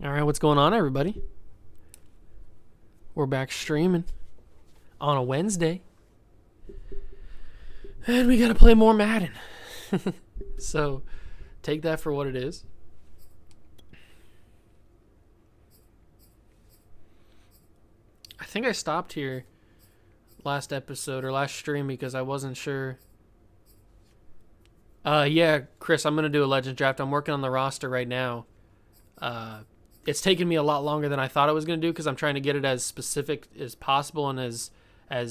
All right, what's going on, everybody? We're back streaming on a Wednesday. And we got to play more Madden. So, take that for what it is. I think I stopped here last episode or last stream because I wasn't sure. Yeah, Chris, I'm going to do a Legends draft. I'm working on the roster right now. It's taken me a lot longer than I thought it was going to do because I'm trying to get it as specific as possible and as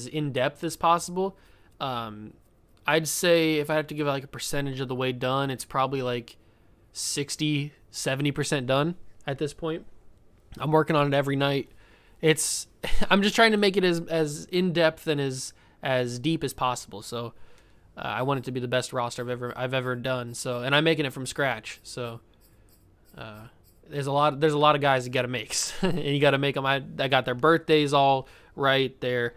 in-depth as possible. I'd say if I had to give like a percentage of the way done, it's probably like 60, 70% done at this point. I'm working on it every night. I'm just trying to make it as in-depth and as deep as possible. So I want it to be the best roster I've ever done. So, and I'm making it from scratch. So there's a lot of guys you got to make, and you got to make them. I got their birthdays all right, their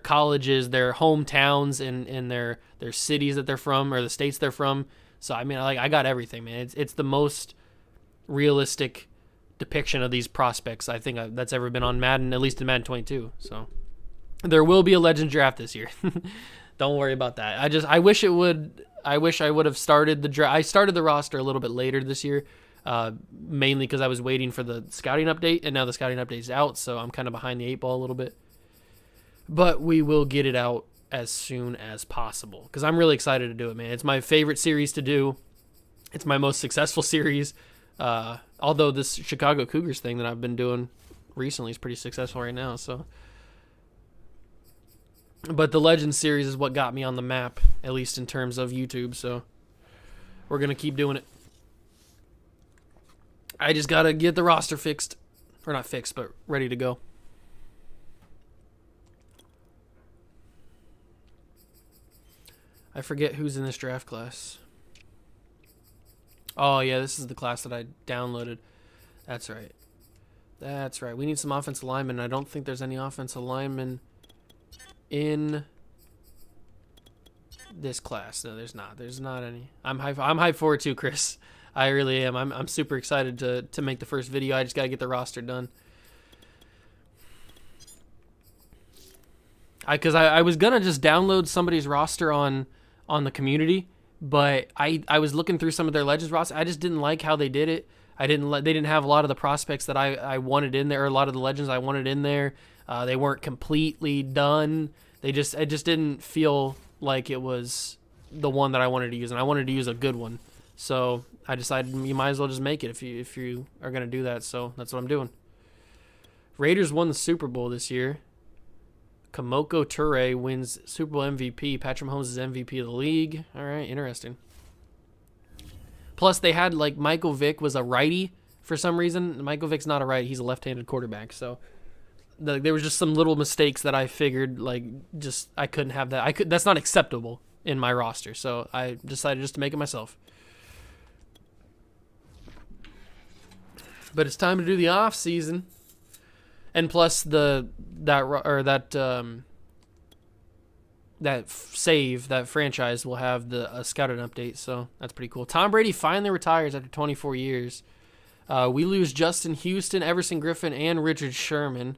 colleges, their hometowns, and their cities that they're from or the states they're from. So I mean, I got everything, man. It's the most realistic depiction of these prospects I think that's ever been on Madden, at least in Madden 22. So there will be a Legends draft this year. Don't worry about that. I wish I would have started the draft. I started the roster a little bit later this year. Mainly because I was waiting for the scouting update, and now the scouting update is out, so I'm kind of behind the 8 ball a little bit. But we will get it out as soon as possible because I'm really excited to do it, man. It's my favorite series to do. It's my most successful series. Although this Chicago Cougars thing that I've been doing recently is pretty successful right now. So, but the Legends series is what got me on the map, at least in terms of YouTube. So we're gonna keep doing it. I just got to get the roster fixed. Or not fixed, but ready to go. I forget who's in this draft class. Oh, yeah, this is the class that I downloaded. That's right. That's right. We need some offensive linemen. I don't think there's any offensive linemen in this class. No, there's not. There's not any. I'm hyped for it too, Chris. I really am. I'm super excited to make the first video. I just got to get the roster done. Because I was going to just download somebody's roster on the community, but I was looking through some of their Legends roster. I just didn't like how they did it. They didn't have a lot of the prospects that I wanted in there, or a lot of the Legends I wanted in there. They weren't completely done. It just didn't feel like it was the one that I wanted to use, and I wanted to use a good one. So I decided you might as well just make it if you are going to do that. So that's what I'm doing. Raiders won the Super Bowl this year. Kamoko Toure wins Super Bowl MVP. Patrick Mahomes is MVP of the league. All right, interesting. Plus, they had, like, Michael Vick was a righty for some reason. Michael Vick's not a righty. He's a left-handed quarterback. So there was just some little mistakes that I figured, like, just I couldn't have that. That's not acceptable in my roster. So I decided just to make it myself. But it's time to do the off season, and plus that franchise will have the scouted update, so that's pretty cool. Tom Brady finally retires after 24 years. We lose Justin Houston, Everson Griffin, and Richard Sherman.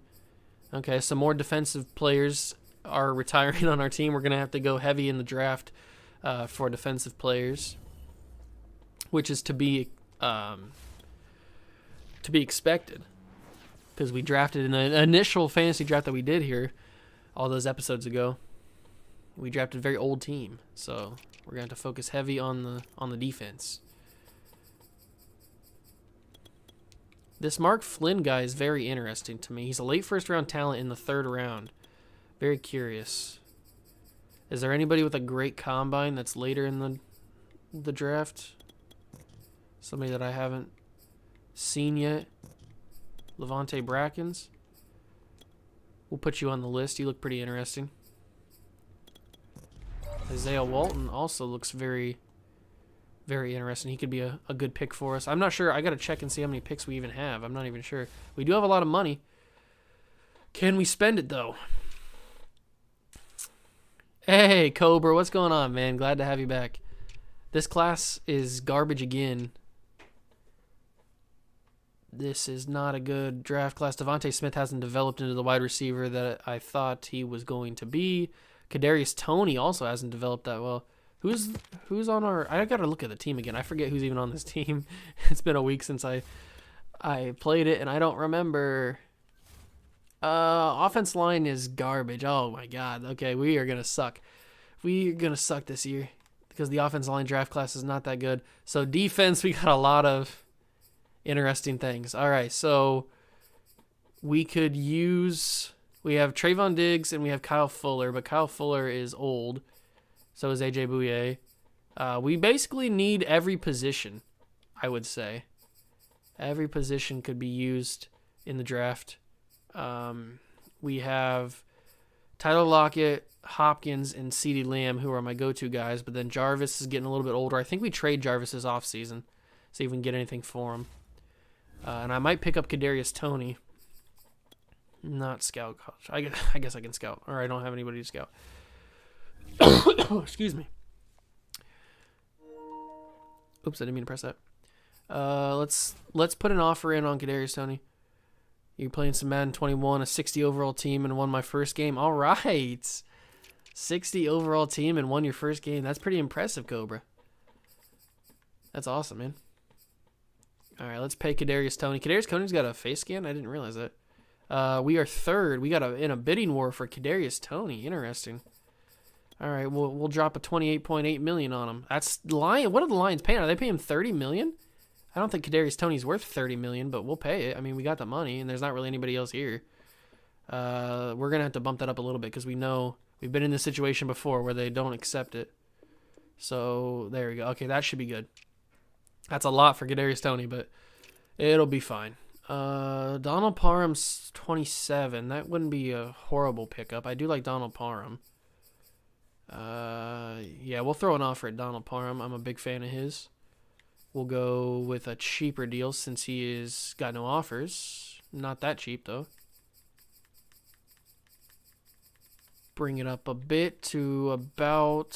Okay, some more defensive players are retiring on our team. We're gonna have to go heavy in the draft for defensive players, which is to be expected, because we drafted in the initial fantasy draft that we did here all those episodes ago. We drafted a very old team, so we're gonna have to focus heavy on the defense. This Mark Flynn guy is very interesting to me. He's a late first round talent in the 3rd round. Very curious. Is there anybody with a great combine that's later in the draft? Somebody that I haven't seen yet? Levante Brackens. We'll put you on the list. You look pretty interesting. Isaiah Walton also looks very, very interesting. He could be a good pick for us. I'm not sure. I got to check and see how many picks we even have. I'm not even sure. We do have a lot of money. Can we spend it, though? Hey, Cobra. What's going on, man? Glad to have you back. This class is garbage again. This is not a good draft class. Devontae Smith hasn't developed into the wide receiver that I thought he was going to be. Kadarius Toney also hasn't developed that well. Who's on our... I got to look at the team again. I forget who's even on this team. It's been a week since I played it, and I don't remember. Offense line is garbage. Oh, my God. Okay, we are going to suck. We are going to suck this year because the offense line draft class is not that good. So defense, we got a lot of interesting things. All right, so we could use... We have Trayvon Diggs and we have Kyle Fuller, but Kyle Fuller is old. So is AJ Bouye. We basically need every position, I would say. Every position could be used in the draft. We have Tyler Lockett, Hopkins, and CeeDee Lamb, who are my go-to guys. But then Jarvis is getting a little bit older. I think we trade Jarvis this offseason, see if we can get anything for him. And I might pick up Kadarius Toney. Not scout college. I guess I can scout. Or I don't have anybody to scout. Excuse me. Oops, I didn't mean to press that. Let's put an offer in on Kadarius Toney. You're playing some Madden 21, a 60 overall team, and won my first game. All right. 60 overall team and won your first game. That's pretty impressive, Cobra. That's awesome, man. All right, let's pay Kadarius Toney. Kadarius Toney's got a face scan? I didn't realize that. We are third. We got in a bidding war for Kadarius Toney. Interesting. All right, we'll drop a $28.8 million on him. That's Lion. What are the Lions paying? Are they paying $30 million? I don't think Kadarius Toney's worth $30 million, but we'll pay it. I mean, we got the money, and there's not really anybody else here. We're gonna have to bump that up a little bit because we know we've been in this situation before where they don't accept it. So there we go. Okay, that should be good. That's a lot for Kadarius Toney, but it'll be fine. Donald Parham's 27. That wouldn't be a horrible pickup. I do like Donald Parham. Yeah, we'll throw an offer at Donald Parham. I'm a big fan of his. We'll go with a cheaper deal since he has got no offers. Not that cheap, though. Bring it up a bit to about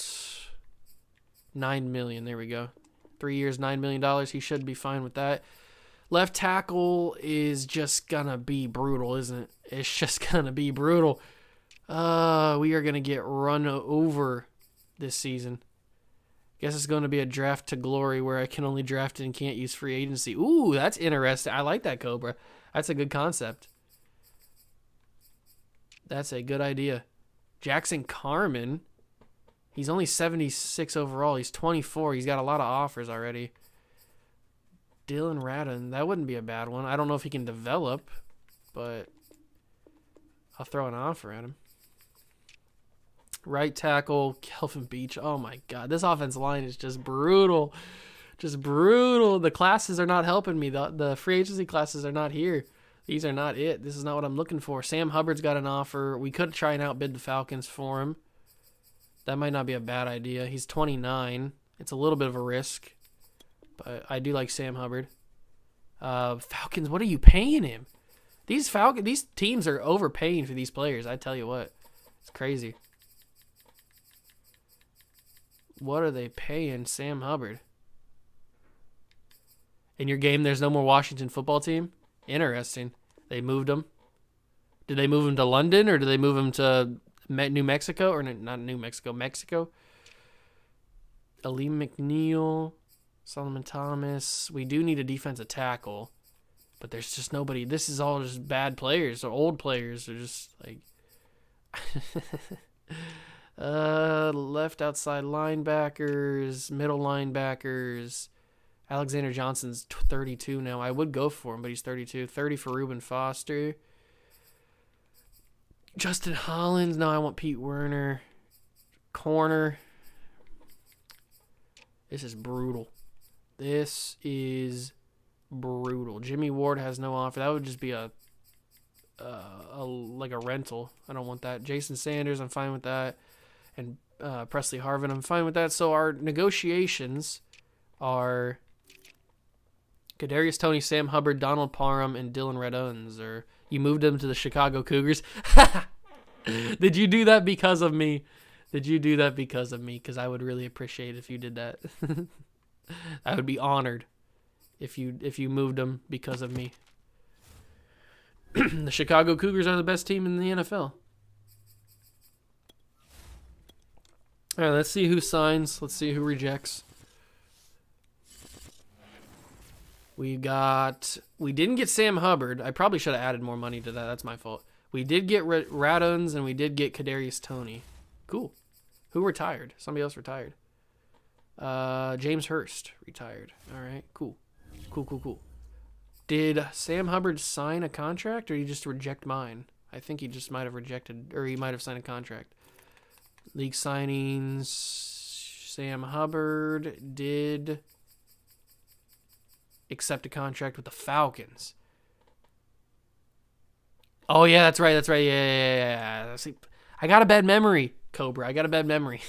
$9 million. There we go. 3 years, $9 million. He should be fine with that. Left tackle is just going to be brutal, isn't it? It's just going to be brutal. We are going to get run over this season. Guess it's going to be a draft to glory where I can only draft it and can't use free agency. Ooh, that's interesting. I like that, Cobra. That's a good concept. That's a good idea. Jackson Carmen. He's only 76 overall. He's 24. He's got a lot of offers already. Dylan Radin. That wouldn't be a bad one. I don't know if he can develop, but I'll throw an offer at him. Right tackle, Kelvin Beach. Oh, my God. This offensive line is just brutal. Just brutal. The classes are not helping me. The free agency classes are not here. These are not it. This is not what I'm looking for. Sam Hubbard's got an offer. We could try and outbid the Falcons for him. That might not be a bad idea. He's 29. It's a little bit of a risk, but I do like Sam Hubbard. Falcons, what are you paying him? These teams are overpaying for these players. I tell you what. It's crazy. What are they paying Sam Hubbard? In your game, there's no more Washington football team? Interesting. They moved him. Did they move him to London or did they move him to New Mexico? Or not New Mexico, Mexico? Aleem McNeil, Solomon Thomas. We do need a defensive tackle, but there's just nobody. This is all just bad players or old players. They're just like... left outside linebackers, middle linebackers. Alexander Johnson's 32 now. I would go for him, but he's 32. 30 for Reuben Foster. Justin Hollins. No, I want Pete Werner. Corner. This is brutal. This is brutal. Jimmy Ward has no offer. That would just be like a rental. I don't want that. Jason Sanders, I'm fine with that. And Presley Harvin, I'm fine with that. So our negotiations are Kadarius Toney, Sam Hubbard, Donald Parham, and Dylan Redunds. Or you moved them to the Chicago Cougars. Did you do that because of me? Did you do that because of me? Because I would really appreciate it if you did that. I would be honored if you moved them because of me. The Chicago Cougars are the best team in the NFL. All right, let's see who signs. Let's see who rejects. We didn't get Sam Hubbard. I probably should have added more money to that. That's my fault. We did get Raduns, and we did get Kadarius Toney. Cool. Who retired? Somebody else retired. James Hurst retired. All right, cool. Cool. Did Sam Hubbard sign a contract, or did he just reject mine? I think he just might have rejected, or he might have signed a contract. League signings. Sam Hubbard did accept a contract with the Falcons. Oh, yeah, that's right. Yeah. See, I got a bad memory, Cobra. I got a bad memory.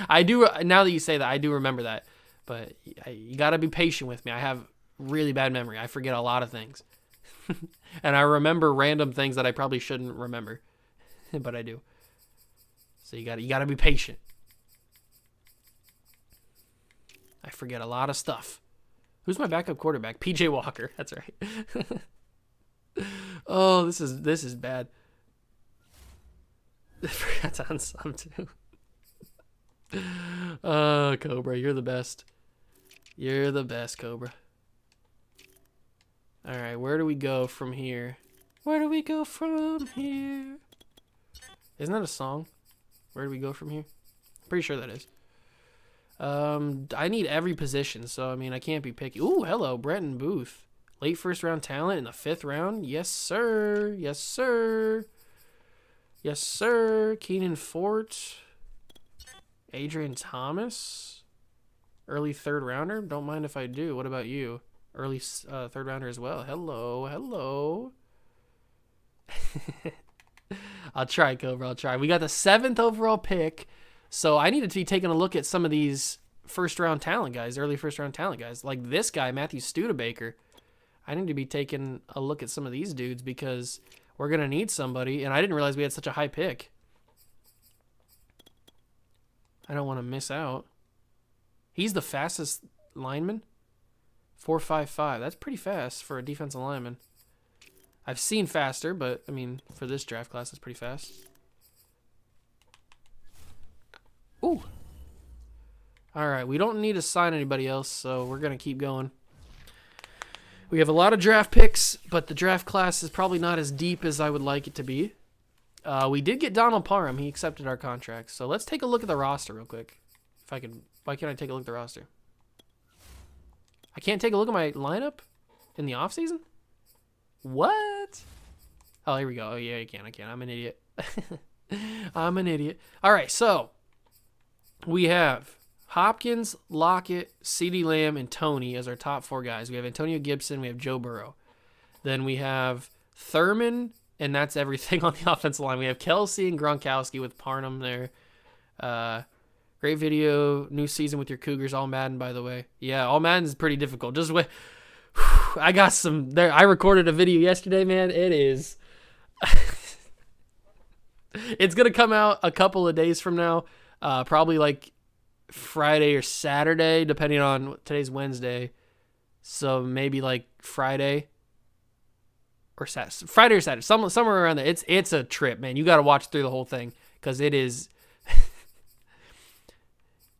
I do, now that you say that, I do remember that. But you got to be patient with me. I have really bad memory. I forget a lot of things. And I remember random things that I probably shouldn't remember. But I do. So you got to be patient. I forget a lot of stuff. Who's my backup quarterback? PJ Walker. That's right. Oh, this is bad. That's on some too. Cobra, you're the best. You're the best, Cobra. All right, where do we go from here? Isn't that a song? Where do we go from here? Pretty sure that is. I need every position, so I mean I can't be picky. Ooh, hello, Brenton Booth. Late first round talent in the 5th round. Yes, sir. Keenan Fort. Adrian Thomas. Early 3rd rounder. Don't mind if I do. What about you? Early 3rd rounder as well. Hello. I'll try, Cobra. I'll try. We got the 7th overall pick. So I needed to be taking a look at some of these early first round talent guys. Like this guy, Matthew Studebaker. I need to be taking a look at some of these dudes because we're going to need somebody. And I didn't realize we had such a high pick. I don't want to miss out. He's the fastest lineman. 4.55. That's pretty fast for a defensive lineman. I've seen faster, but, I mean, for this draft class, it's pretty fast. Ooh. All right, we don't need to sign anybody else, so we're going to keep going. We have a lot of draft picks, but the draft class is probably not as deep as I would like it to be. We did get Donald Parham. He accepted our contract. So let's take a look at the roster real quick. If I can, why can't I take a look at the roster? I can't take a look at my lineup in the offseason? What? Oh, here we go. Oh, yeah, I can. I'm an idiot. I'm an idiot. All right, so we have Hopkins, Lockett, CeeDee Lamb, and Toney as our top 4 guys. We have Antonio Gibson. We have Joe Burrow. Then we have Thurman, and that's everything on the offensive line. We have Kelsey and Gronkowski with Parham there. Great video. New season with your Cougars. All Madden, by the way. Yeah, all Madden is pretty difficult. Just wait. I got some there. I recorded a video yesterday, man. It is. It's going to come out a couple of days from now. Probably like Friday or Saturday, depending on today's Wednesday. So maybe like Friday or Saturday, somewhere around there. It's a trip, man. You got to watch through the whole thing because it is.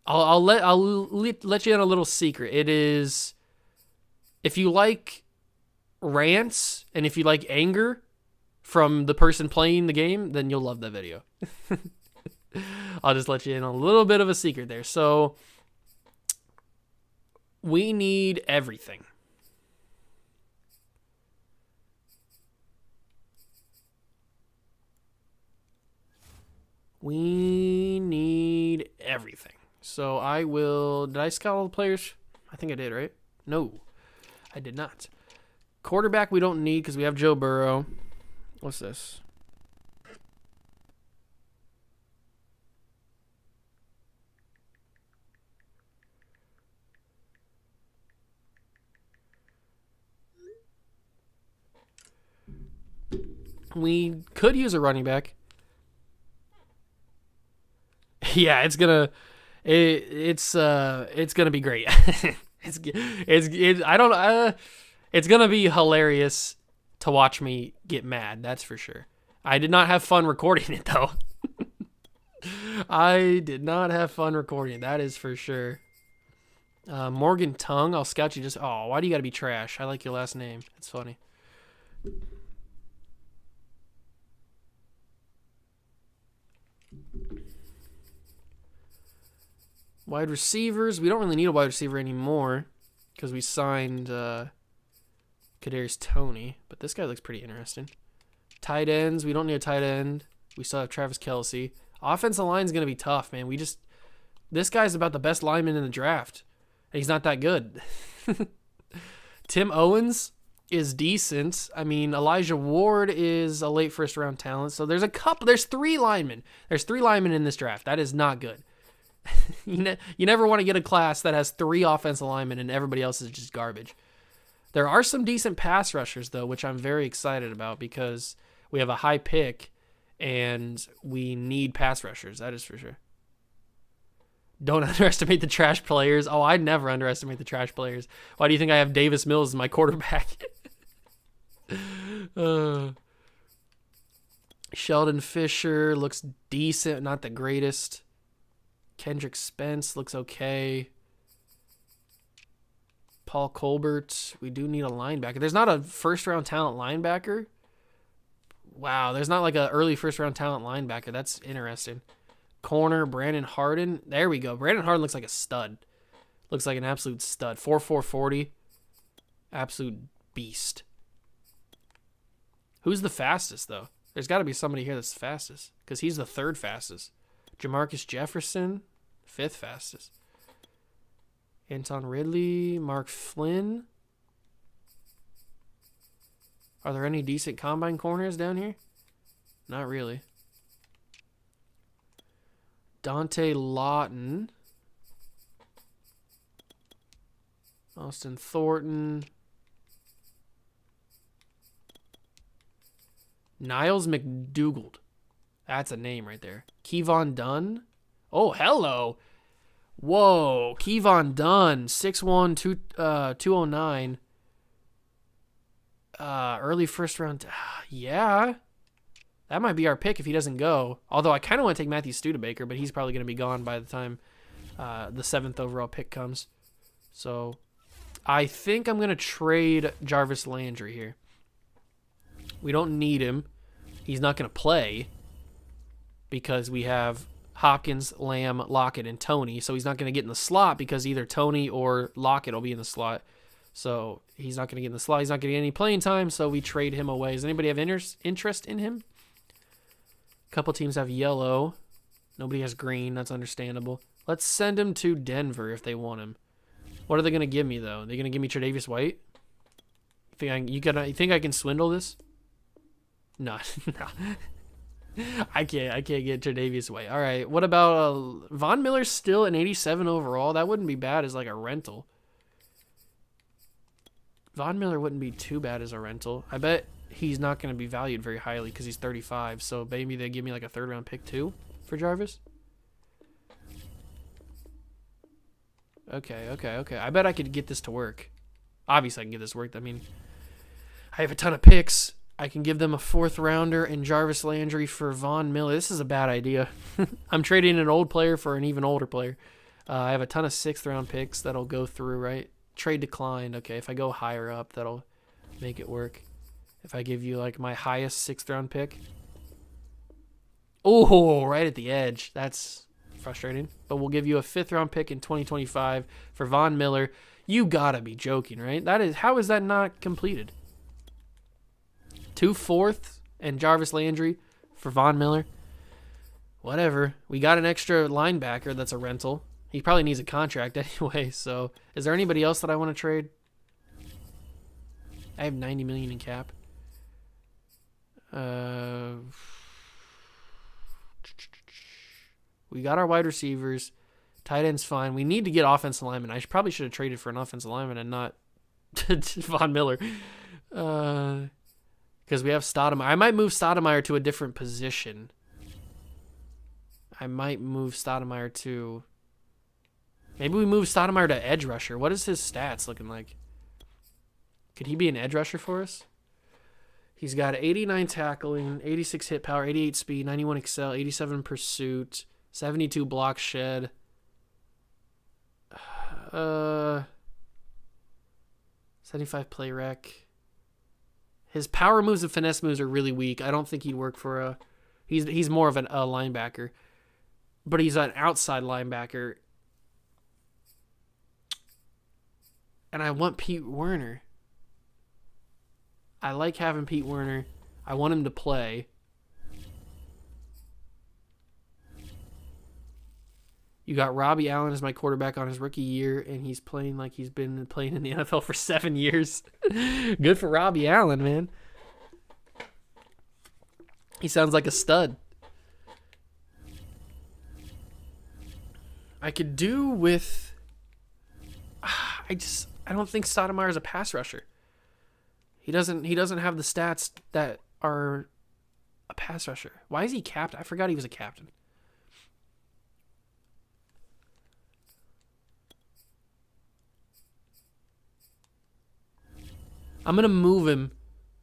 I'll let you in a little secret. It is, if you like rants and if you like anger from the person playing the game, then you'll love that video. I'll just let you in a little bit of a secret there. So we need everything. We need everything. So I will... Did I scout all the players? I think I did, right? No, I did not. Quarterback we don't need because we have Joe Burrow. What's this? We could use a running back. Yeah, it's gonna be great. I don't. It's gonna be hilarious to watch me get mad. That's for sure. I did not have fun recording it though. I did not have fun recording it. That is for sure. Morgan Tongue, I'll scout you. Just why do you gotta be trash? I like your last name. It's funny. Wide receivers. We don't really need a wide receiver anymore because we signed Kadarius Toney, but this guy looks pretty interesting. Tight ends. We don't need a tight end. We still have Travis Kelce. Offensive line is gonna be tough, man. This guy's about the best lineman in the draft. And he's not that good. Tim Owens is decent. I mean, Elijah Ward is a late first round talent. So there's 3 linemen. There's 3 linemen in this draft. That is not good. You never want to get a class that has 3 offensive linemen and everybody else is just garbage. There are some decent pass rushers, though, which I'm very excited about because we have a high pick and we need pass rushers. That is for sure. Don't underestimate the trash players. Oh, I'd never underestimate the trash players. Why do you think I have Davis Mills as my quarterback? Sheldon Fisher looks decent, not the greatest. Kendrick Spence looks okay. Paul Colbert. We do need a linebacker. There's not a first-round talent linebacker. Wow, there's not like an early first-round talent linebacker. That's interesting. Corner, Brandon Harden. There we go. Brandon Harden looks like a stud. Looks like an absolute stud. 4.4 40. Absolute beast. Who's the fastest, though? There's got to be somebody here that's the fastest because he's the 3rd fastest. Jamarcus Jefferson, 5th fastest. Anton Ridley, Mark Flynn. Are there any decent combine corners down here? Not really. Dante Lawton. Austin Thornton. Niles McDougald. That's a name right there. Kevon Dunn. Oh, hello. Whoa. Kevon Dunn. 6'1", 209. Early first round. Yeah. That might be our pick if he doesn't go. Although I kind of want to take Matthew Studebaker, but he's probably going to be gone by the time the 7th overall pick comes. So I think I'm going to trade Jarvis Landry here. We don't need him. He's not going to play because we have Hopkins, Lamb, Lockett, and Toney. So he's not going to get in the slot because either Toney or Lockett will be in the slot. So he's not going to get in the slot. He's not going to get any playing time, so we trade him away. Does anybody have interest in him? A couple teams have yellow. Nobody has green. That's understandable. Let's send him to Denver if they want him. What are they going to give me, though? Are they going to give me Tre'Davious White? You think I can swindle this? No. No. I can't get Tre'Davious White. All right. What about Von Miller's still an 87 overall? That wouldn't be bad as like a rental. Von Miller wouldn't be too bad as a rental. I bet he's not going to be valued very highly because he's 35. So maybe they give me like a 3rd round pick too for Jarvis. Okay. I bet I could get this to work. Obviously, I can get this to work. I mean, I have a ton of picks. I can give them a 4th rounder and Jarvis Landry for Von Miller. This is a bad idea. I'm trading an old player for an even older player. I have a ton of 6th round picks that'll go through, right? Trade declined. Okay, if I go higher up, that'll make it work. If I give you like my highest 6th round pick. Oh, right at the edge. That's frustrating. But we'll give you a 5th round pick in 2025 for Von Miller. You gotta be joking, right? How is that not completed? 2 4th and Jarvis Landry for Von Miller. Whatever. We got an extra linebacker that's a rental. He probably needs a contract anyway. So, is there anybody else that I want to trade? I have $90 million in cap. We got our wide receivers. Tight end's fine. We need to get offensive linemen. I probably should have traded for an offensive lineman and not Von Miller. Because we have Stoudemire. I might move Stoudemire to a different position. I might move Stoudemire to Maybe we move Stoudemire to edge rusher. What is his stats looking like? Could he be an edge rusher for us? He's got 89 tackling, 86 hit power, 88 speed, 91 excel, 87 pursuit, 72 block shed. 75 play rec. His power moves and finesse moves are really weak. I don't think he'd work for a... He's more of a linebacker. But he's an outside linebacker. And I want Pete Werner. I like having Pete Werner. I want him to play. You got Robbie Allen as my quarterback on his rookie year, and he's playing like he's been playing in the NFL for 7 years. Good for Robbie Allen, man. He sounds like a stud. I could do with... I don't think Stoudemire is a pass rusher. He doesn't have the stats that are a pass rusher. Why is he captain? I forgot he was a captain. I'm going to move him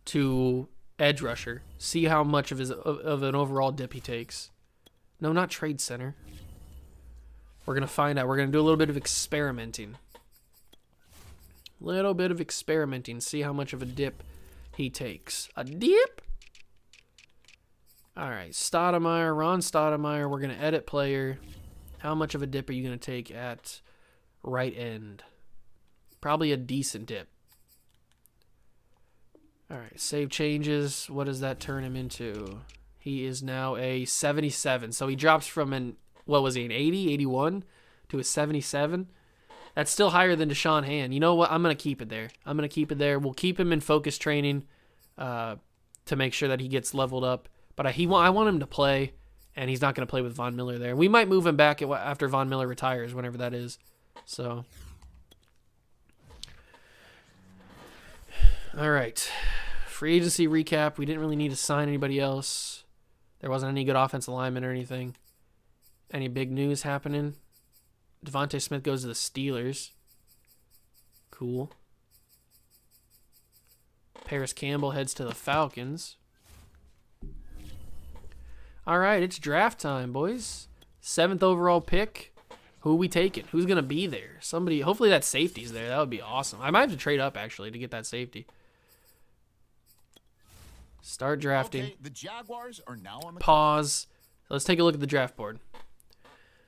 to edge rusher. See how much of an overall dip he takes. No, not trade center. We're going to find out. We're going to do a little bit of experimenting. See how much of a dip he takes. A dip? All right, Stoudemire, Ron Stoudemire. We're going to edit player. How much of a dip are you going to take at right end? Probably a decent dip. All right, save changes. What does that turn him into? He is now a 77. So he drops from an 80, 81 to a 77. That's still higher than Deshaun Hand. You know what? I'm going to keep it there. We'll keep him in focus training to make sure that he gets leveled up. But I want him to play, and he's not going to play with Von Miller there. We might move him back after Von Miller retires, whenever that is. So, all right. Free agency recap. We didn't really need to sign anybody else. There wasn't any good offensive linemen or anything. Any big news happening? Devontae Smith goes to the Steelers. Cool. Paris Campbell heads to the Falcons. All right, it's draft time, boys. 7th overall pick. Who are we taking? Who's going to be there? Somebody. Hopefully that safety's there. That would be awesome. I might have to trade up, actually, to get that safety. Start drafting. Okay, the Jaguars are now on the Pause. Let's take a look at the draft board.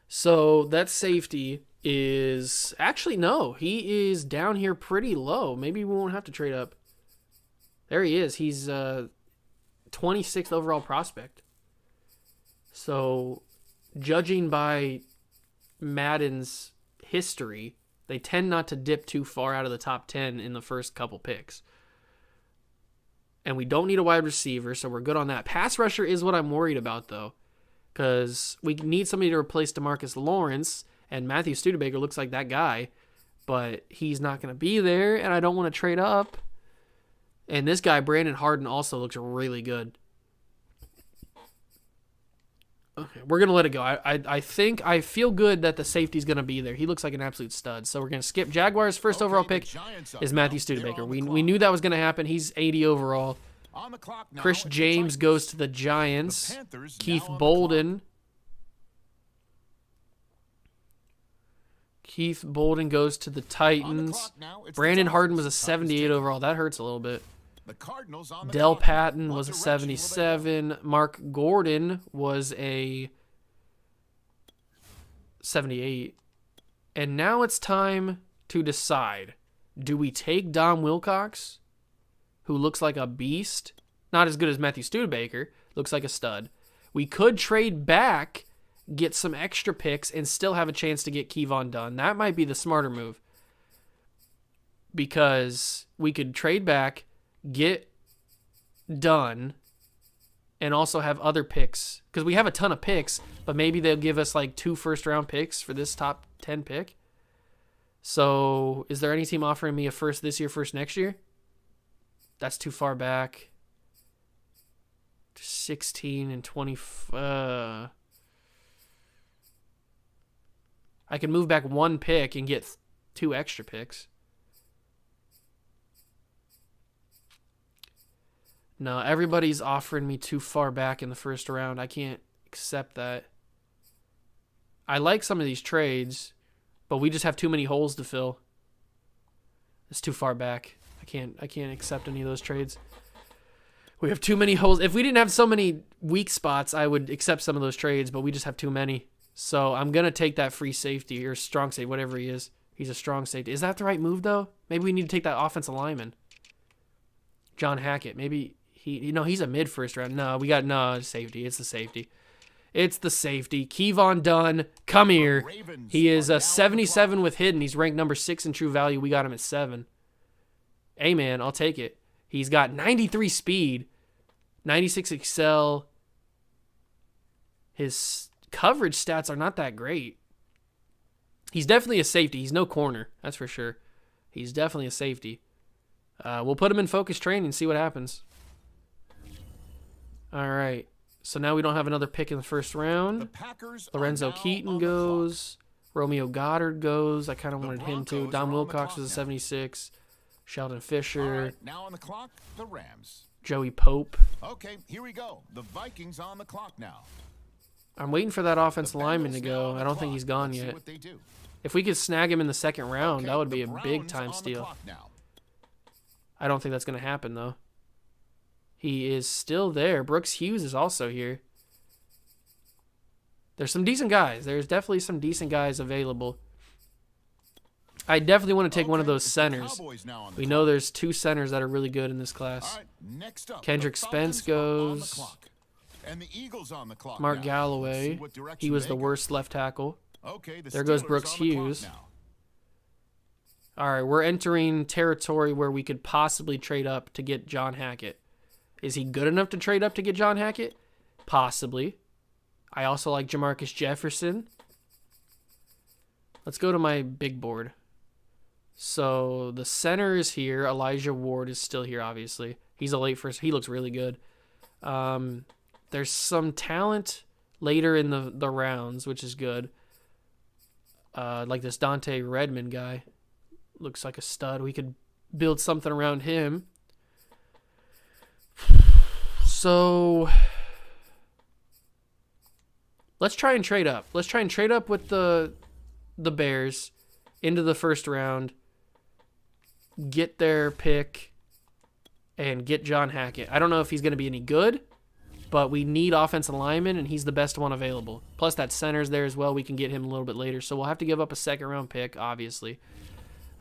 So that safety is... Actually, no. He is down here pretty low. Maybe we won't have to trade up. There he is. He's 26th overall prospect. So, judging by Madden's history, they tend not to dip too far out of the top 10 in the first couple picks. And we don't need a wide receiver, so we're good on that. Pass rusher is what I'm worried about, though, because we need somebody to replace DeMarcus Lawrence, and Matthew Studebaker looks like that guy, but he's not going to be there, and I don't want to trade up. And this guy, Brandon Harden, also looks really good. Okay, we're going to let it go. I feel good that the safety's going to be there. He looks like an absolute stud. So we're going to skip. Jaguars' first overall pick is Matthew Studebaker. We knew that was going to happen. He's 80 overall. Chris James goes to the Giants. Keith Bolden. Keith Bolden goes to the Titans. Brandon Harden was a 78 overall. That hurts a little bit. Del Patton was a 77. Mark Gordon was a 78. And now it's time to decide. Do we take Dom Wilcox, who looks like a beast? Not as good as Matthew Studebaker. Looks like a stud. We could trade back, get some extra picks, and still have a chance to get Kevon Dunn. That might be the smarter move. Because we could trade back, get Dunn, and also have other picks. Because we have a ton of picks, but maybe they'll give us like 2 first-round picks for this top 10 pick. So, is there any team offering me a first this year, first next year? That's too far back. 16 and 20. I I can move back 1 pick and get 2 extra picks. No, everybody's offering me too far back in the first round. I can't accept that. I like some of these trades, but we just have too many holes to fill. It's too far back. I can't accept any of those trades. We have too many holes. If we didn't have so many weak spots, I would accept some of those trades, but we just have too many. So I'm going to take that free safety or strong safety, whatever he is. He's a strong safety. Is that the right move, though? Maybe we need to take that offensive lineman. John Hackett. Maybe he's a mid first round. No, safety. It's the safety. It's the safety. Kevon Dunn, come here. He is a 77 with hidden. He's ranked number 6 in true value. We got him at 7. Hey, man, I'll take it. He's got 93 speed, 96 excel. His coverage stats are not that great. He's definitely a safety. He's no corner, that's for sure. He's definitely a safety. We'll put him in focus training and see what happens. All right. So now we don't have another pick in the first round. Lorenzo Keaton goes. Romeo Goddard goes. I kind of wanted him to. Don Wilcox was a 76. Sheldon Fisher. Right, now on the clock, the Rams. Joey Pope. Okay, here we go. The Vikings on the clock now. I'm waiting for that offensive lineman to go. I don't think he's gone yet. If we could snag him in the second round, that would be a big time steal. I don't think that's going to happen, though. He is still there. Brooks Hughes is also here. There's some decent guys. There's definitely some decent guys available. I definitely want to take one of those centers. We know there's 2 centers that are really good in this class. Kendrick Spence goes. Mark Galloway. He was the worst left tackle. There goes Brooks Hughes. All right, we're entering territory where we could possibly trade up to get John Hackett. Is he good enough to trade up to get John Hackett? Possibly. I also like Jamarcus Jefferson. Let's go to my big board. So the center is here. Elijah Ward is still here, obviously. He's a late first. He looks really good. There's some talent later in the rounds, which is good. Like this Dante Redmond guy. Looks like a stud. We could build something around him. So let's try and trade up. Let's try and trade up with the Bears into the first round. Get their pick and get John Hackett. I don't know if he's going to be any good, but we need offensive lineman, and he's the best one available. Plus, that center's there as well. We can get him a little bit later. So we'll have to give up a second-round pick, obviously.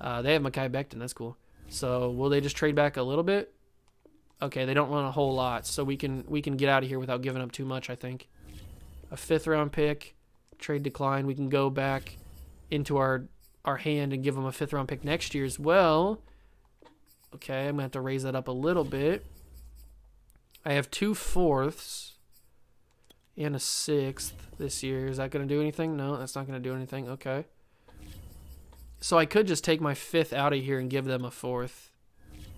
They have Mekhi Becton. That's cool. So will they just trade back a little bit? Okay, they don't want a whole lot, so we can get out of here without giving up too much, I think. A 5th-round pick, trade decline. We can go back into our hand and give them a 5th-round pick next year as well. Okay, I'm going to have to raise that up a little bit. I have 2 4ths and a 6th this year. Is that going to do anything? No, that's not going to do anything. Okay. So I could just take my 5th out of here and give them a 4th.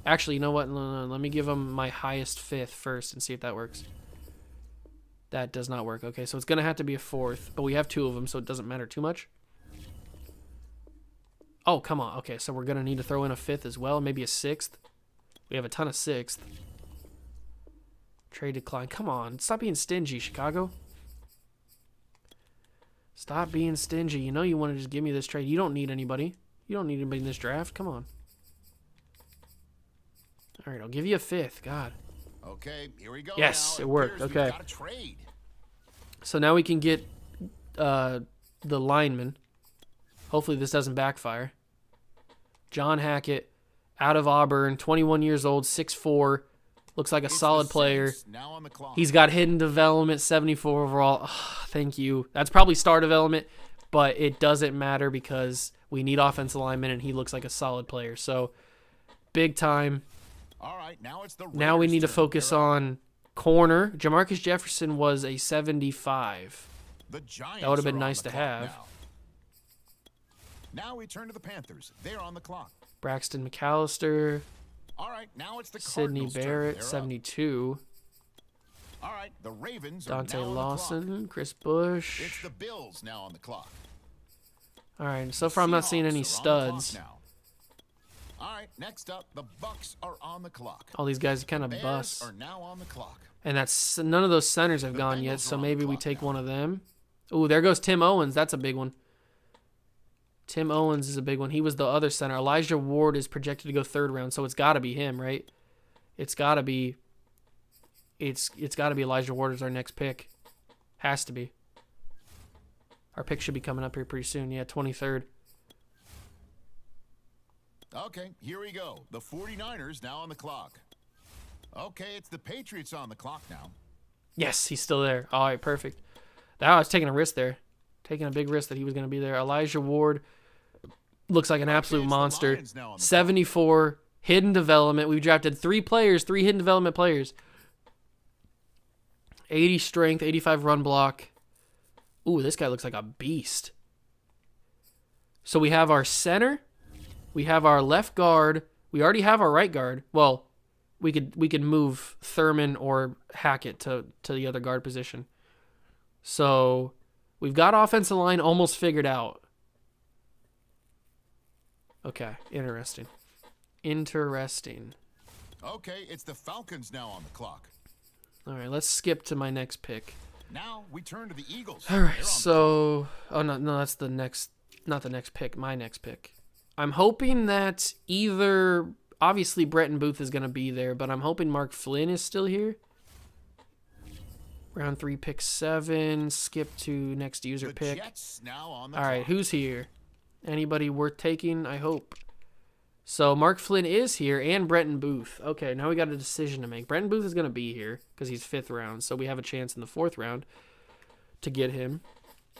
Actually, you know what? No, let me give them my highest 5th first and see if that works. That does not work. Okay, so it's going to have to be a 4th, but we have 2 of them, so it doesn't matter too much. Oh, come on. Okay, so we're going to need to throw in a 5th as well, maybe a 6th. We have a ton of 6th. Trade decline. Come on. Stop being stingy, Chicago. Stop being stingy. You know you want to just give me this trade. You don't need anybody. You don't need anybody in this draft. Come on. All right, I'll give you a 5th. God. Okay, here we go. Yes, it worked. Okay. So now we can get the lineman. Hopefully this doesn't backfire. John Hackett, out of Auburn, 21 years old, 6'4", looks like a solid player. He's got hidden development, 74 overall. Oh, thank you. That's probably star development, but it doesn't matter because we need offensive linemen, and he looks like a solid player. So, big time. All right, now we need to focus on corner. Jamarcus Jefferson was a 75. That would have been nice to have. Now we turn to the Panthers. They're on the clock. Braxton McAllister. All right, now it's the Sidney Cardinals' Barrett, turn. 72. All right, the Ravens Dante are now Lawson, on the clock. Chris Bush. It's the Bills now on the clock. All right, so far I'm not seeing any Seahawks are on the clock studs. now. All right, next up, the Bucks are on the clock. All these guys are kind of Bears bust. are now on the clock. And that's none of those centers have The gone yet, Bengals so are on the maybe we clock take now. one of them. Ooh, there goes Tim Owens. That's a big one. Tim Owens is a big one. He was the other center. Elijah Ward is projected to go 3rd round, so it's got to be him, right? It's got to be Elijah Ward as our next pick. Has to be. Our pick should be coming up here pretty soon. Yeah, 23rd. Okay, here we go. The 49ers now on the clock. Okay, it's the Patriots on the clock now. Yes, he's still there. All right, perfect. I was taking a risk there. Taking a big risk that he was going to be there. Elijah Ward looks like an absolute it's the monster. Lions now on the 74, hidden development. We've drafted 3 players, 3 hidden development players. 80 strength, 85 run block. Ooh, this guy looks like a beast. So we have our center. We have our left guard. We already have our right guard. Well, we could move Thurman or Hackett to the other guard position. So we've got offensive line almost figured out. Okay, interesting. Okay, it's the Falcons now on the clock. All right, let's skip to my next pick. Now we turn to the Eagles. All right, so that's the next, not the next pick, my next pick. I'm hoping that either, obviously Bretton Booth is going to be there, but I'm hoping Mark Flynn is still here. Round 3, pick 7, skip to next user The pick. Jets now on the All right, clock. who's here? Anybody worth taking? I hope. So Mark Flynn is here and Bretton Booth. Okay, now we got a decision to make. Bretton Booth is going to be here because he's 5th round, so we have a chance in the 4th round to get him.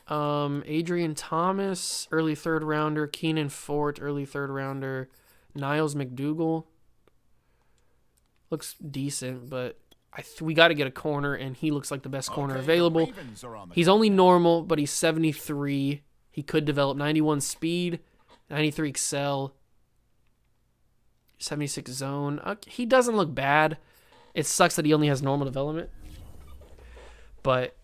Adrian Thomas, early 3rd rounder. Keenan Fort, early 3rd rounder. Niles McDougal looks decent, but we got to get a corner, and he looks like the best corner Okay, the available. Ravens are on the He's clock only now. normal, but he's 73. He could develop 91 speed, 93 excel, 76 zone. He doesn't look bad. It sucks that he only has normal development, but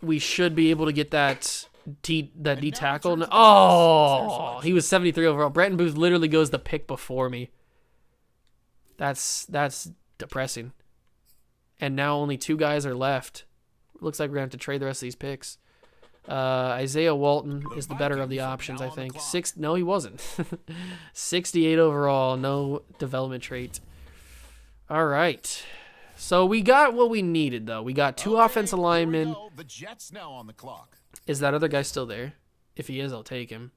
we should be able to get that D tackle. Oh, he was 73 overall. Bretton Booth literally goes the pick before me. That's depressing. And now only 2 guys are left. Looks like we're going to have to trade the rest of these picks. Isaiah Walton is the better of the options, I think. No, he wasn't. 68 overall, no development trait. All right. So we got what we needed, though. We got 2 offensive linemen. The Jets now on the clock. Is that other guy still there? If he is, I'll take him.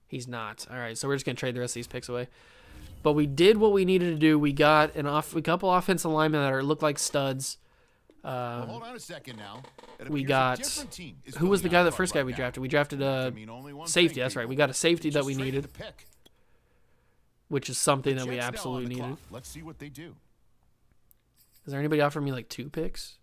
He's not. All right, so we're just going to trade the rest of these picks away. But we did what we needed to do. We got a couple offensive linemen that look like studs. Well, hold on a second now. It We appears a got, different team is who was the filling guy, out the card first guy right we now. drafted? We drafted I mean, only one safety. thing, That's right. people. We got a safety that we Just traded needed, the pick. which is something The that we Jets now on absolutely the needed. clock. Let's see what they do. Is there anybody offering me like 2 picks?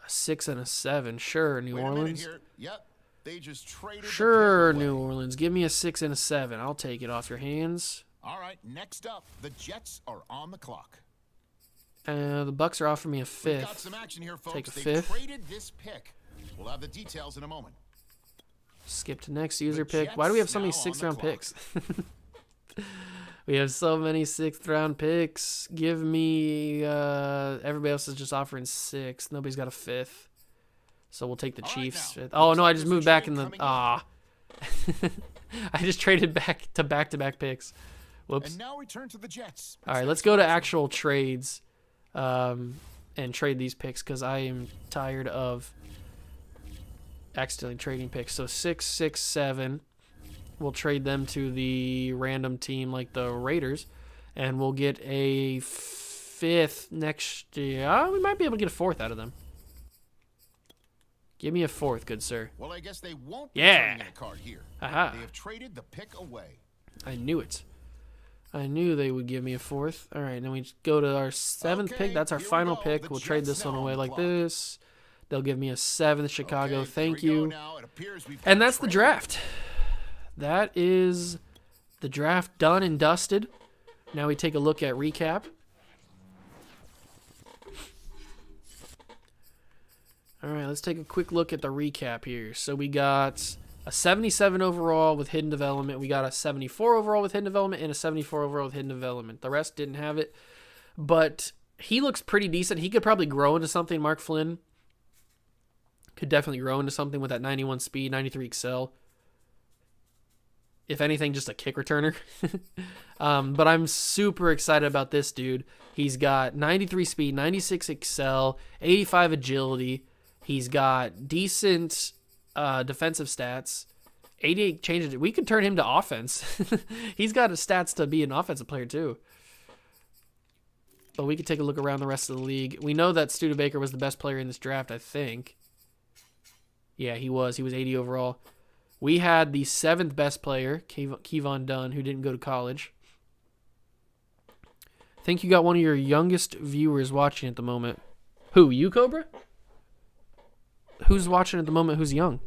A 6 and a 7. Sure, New Wait a minute Orleans. here. Yep. They just traded Sure, the pick New away. Orleans. Give me a 6 and a 7. I'll take it off your hands. All right, next up, the Jets are on the clock. The Bucks are offering me a We've got 5th. some action here, folks. Take a They 5th. traded this pick. We'll have the details in a moment. Skip to next user The pick. Why do we have Jets so many now on 6th the round clock. picks? We have so many 6th round picks. Give me. Everybody else is just offering 6. Nobody's got a 5th. So we'll take the All right, Chiefs. now, 5th. Oh looks no, like I just there's a moved back trade in the. coming in. Ah. I just traded back to back Picks. Whoops. And now we turn to the Jets. All right, let's go to actual trades, and trade these picks because I am tired of accidentally trading picks. So 6, 6, 7, we'll trade them to the random team like the Raiders, and we'll get a 5th next year. We might be able to get a 4th out of them. Give me a 4th, good sir. Well, I guess they won't be Yeah. turning in a card here. Aha. They have traded the pick away. I knew it. I knew they would give me a 4th. All right, then we go to our 7th Okay, pick. That's our here we final go. pick. The We'll trade Jets this one now on away the like clock. this. They'll give me a 7th, Chicago. Okay, Thank here we go you. now. It appears we've got And a that's the trade. draft. That is the draft done and dusted. Now we take a look at recap. All right, let's take a quick look at the recap here. So we got a 77 overall with hidden development. We got a 74 overall with hidden development and a 74 overall with hidden development. The rest didn't have it, but he looks pretty decent. He could probably grow into something. Mark Flynn could definitely grow into something with that 91 speed, 93 excel. If anything, just a kick returner. But I'm super excited about this dude. He's got 93 speed, 96 excel, 85 agility. He's got decent defensive stats, 88 changes. We could turn him to offense. He's got stats to be an offensive player too. But we could take a look around the rest of the league. We know that Studebaker was the best player in this draft, I think. Yeah, he was. He was 80 overall. We had the 7th best player, Kevon Dunn, who didn't go to college. I think you got one of your youngest viewers watching at the moment. Who, you, Cobra? Who's watching at the moment who's young?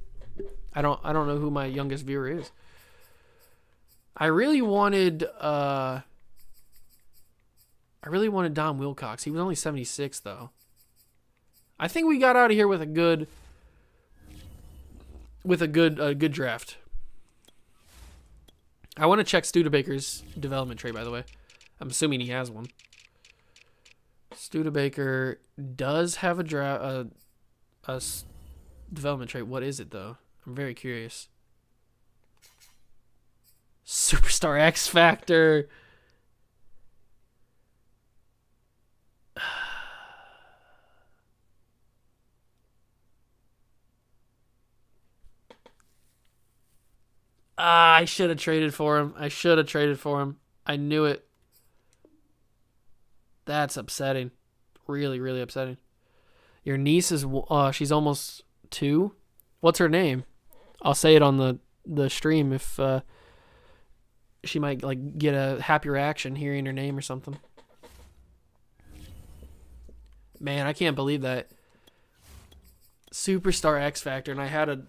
I don't know who my youngest viewer is. I really wanted Don Wilcox. He was only 76 though. I think we got out of here with a good draft. I want to check Studebaker's development trait, by the way. I'm assuming he has one. Studebaker does have a development trait. What is it, though? I'm very curious. Superstar X Factor. I should have traded for him. I knew it. That's upsetting. Really, really upsetting. Your niece is, she's almost 2. What's her name? I'll say it on the stream if she might like get a happy reaction hearing her name or something. Man, I can't believe that. Superstar X Factor, and I had an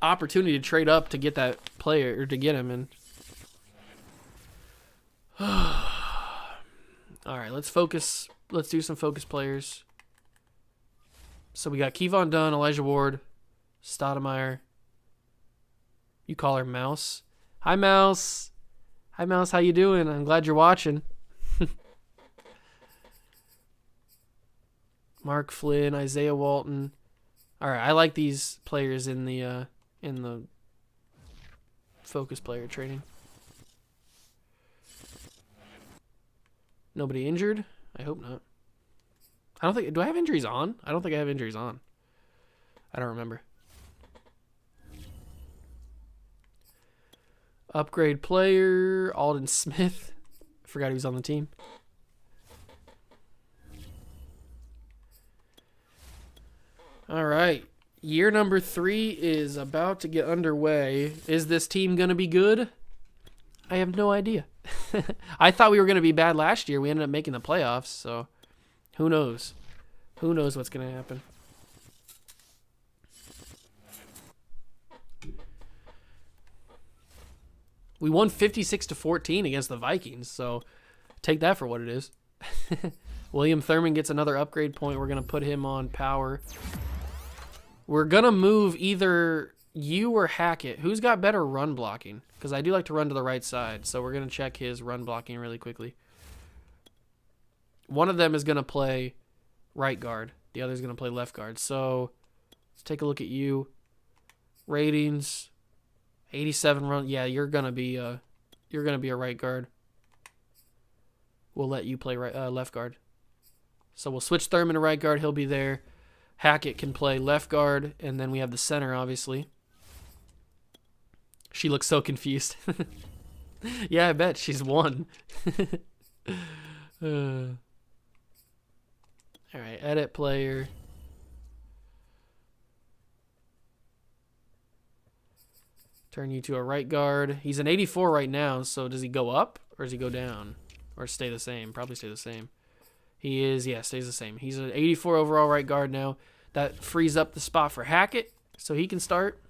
opportunity to trade up to get that player, or to get him, and all right, let's focus. Let's do some focus players. So we got Kevon Dunn, Elijah Ward, Stoudemire. You call her Mouse. Hi, Mouse. Hi, Mouse. How you doing? I'm glad you're watching. Mark Flynn, Isaiah Walton. All right, I like these players in the focus player training. Nobody injured? I hope not. I don't think... Do I have injuries on? I don't think I have injuries on. I don't remember. Upgrade player, Alden Smith. I forgot he was on the team. All right. Year number 3 is about to get underway. Is this team going to be good? I have no idea. I thought we were going to be bad last year. We ended up making the playoffs, so who knows? Who knows what's going to happen? We won 56-14 against the Vikings, so take that for what it is. William Thurman gets another upgrade point. We're going to put him on power. We're going to move either you or Hackett. Who's got better run blocking? Because I do like to run to the right side, so we're going to check his run blocking really quickly. One of them is going to play right guard. The other is going to play left guard. So let's take a look at you. Ratings, 87 run. Yeah, you're going to be a right guard. We'll let you play left guard. So we'll switch Thurman to right guard. He'll be there. Hackett can play left guard, and then we have the center, obviously. She looks so confused. Yeah, I bet. She's won. All right, edit player. Turn you to a right guard. He's an 84 right now, so does he go up or does he go down? Or stay the same? Probably stay the same. He is, yeah, stays the same. He's an 84 overall right guard now. That frees up the spot for Hackett, so he can start.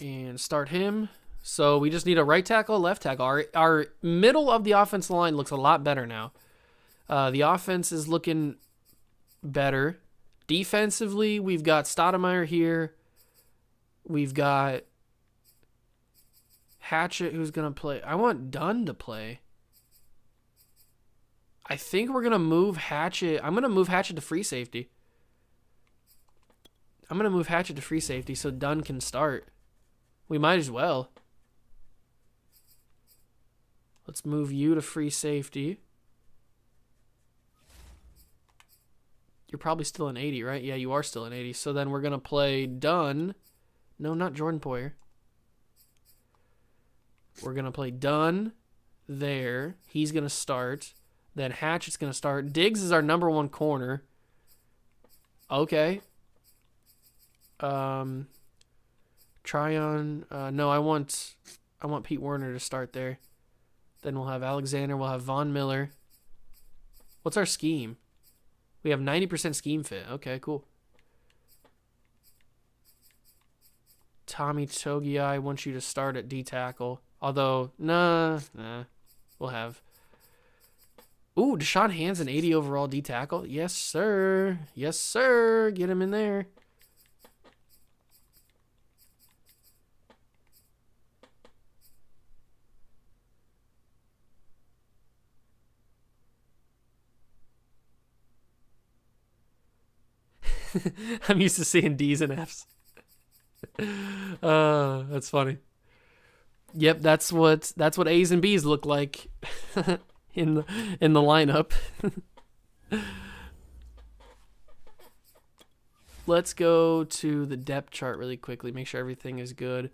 And start him. So we just need a right tackle, left tackle. Our middle of the offensive line looks a lot better now. The offense is looking better. Defensively, we've got Stoudemire here. We've got Hatchet, who's going to play. I want Dunn to play. I think we're going to move Hatchet. I'm going to move Hatchet to free safety. So Dunn can start. We might as well. Let's move you to free safety. You're probably still an 80, right? Yeah, you are still an 80. So then we're going to play Dunn. No, not Jordan Poyer. We're going to play Dunn there. He's going to start. Then Hatchet's going to start. Diggs is our number one corner. Okay. Tryon. No, I want Pete Werner to start there. Then we'll have Alexander. We'll have Von Miller. What's our scheme? We have 90% scheme fit. Okay, cool. Tommy Togiai, I want you to start at D tackle. Although, nah. We'll have. Ooh, Deshaun Hansen, 80 overall D tackle. Yes, sir. Yes, sir. Get him in there. I'm used to seeing D's and F's. That's funny. Yep, that's what A's and B's look like in the lineup. Let's go to the depth chart really quickly. Make sure everything is good.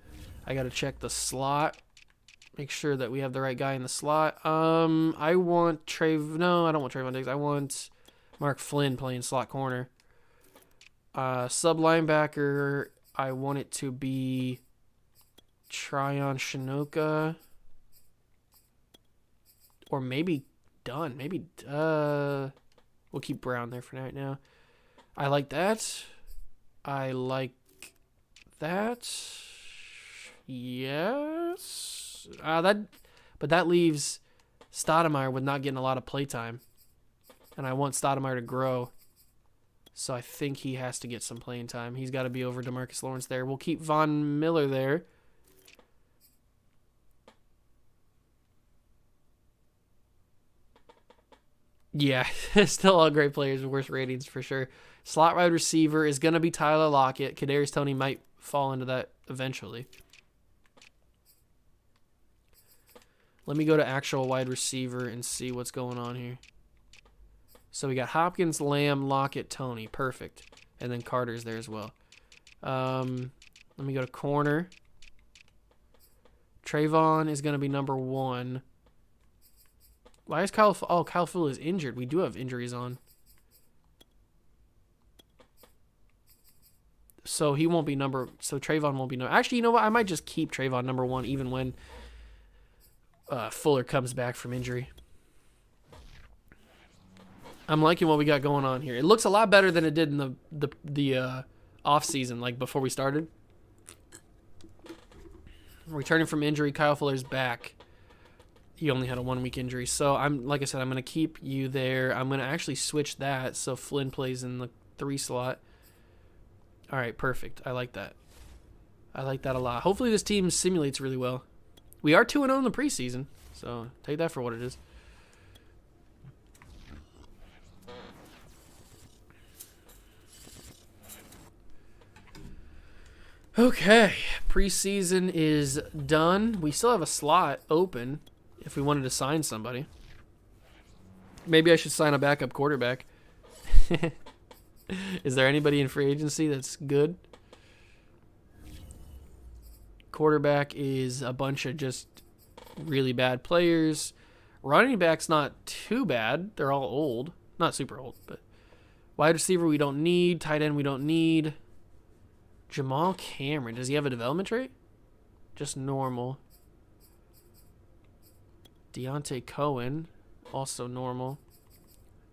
I got to check the slot. Make sure that we have the right guy in the slot. I want No, I don't want Trayvon Diggs. I want Mark Flynn playing slot corner. Sub linebacker, I want it to be Tryon Shinoka. Or maybe Dunn. Maybe, we'll keep Brown there for right now. I like that. I like that. Yes. But that leaves Stoudemire with not getting a lot of play time. And I want Stoudemire to grow. So I think he has to get some playing time. He's got to be over DeMarcus Lawrence there. We'll keep Von Miller there. Yeah, still all great players with worse ratings for sure. Slot wide receiver is going to be Tyler Lockett. Kadarius Toney might fall into that eventually. Let me go to actual wide receiver and see what's going on here. So we got Hopkins, Lamb, Lockett, Toney. Perfect. And then Carter's there as well. Let me go to corner. Trayvon is going to be number 1. Why is Kyle... Oh, Kyle Full is injured. We do have injuries on. So he won't be number... So Trayvon won't be number... Actually, you know what? I might just keep Trayvon number 1 even when Fuller comes back from injury. I'm liking what we got going on here. It looks a lot better than it did in the off season, like before we started. Returning from injury, Kyle Fuller's back. He only had a 1-week injury, so like I said, I'm gonna keep you there. I'm gonna actually switch that so Flynn plays in the 3 slot. All right, perfect. I like that. I like that a lot. Hopefully this team simulates really well. We are 2-0 in the preseason, so take that for what it is. Okay, preseason is done. We still have a slot open if we wanted to sign somebody. Maybe I should sign a backup quarterback. Is there anybody in free agency that's good? Quarterback is a bunch of just really bad players. Running back's not too bad. They're all old. Not super old, but wide receiver we don't need. Tight end we don't need. Jamal Cameron. Does he have a development trait? Just normal. Deontay Cohen. Also normal.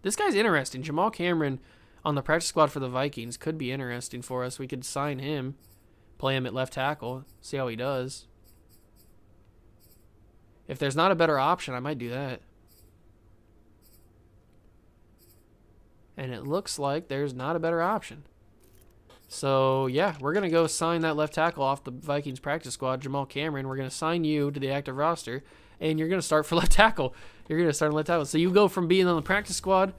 This guy's interesting. Jamal Cameron on the practice squad for the Vikings could be interesting for us. We could sign him. Play him at left tackle. See how he does. If there's not a better option, I might do that. And it looks like there's not a better option. So, yeah, we're going to go sign that left tackle off the Vikings practice squad, Jamal Cameron. We're going to sign you to the active roster, and you're going to start for left tackle. You're going to start on left tackle. So you go from being on the practice squad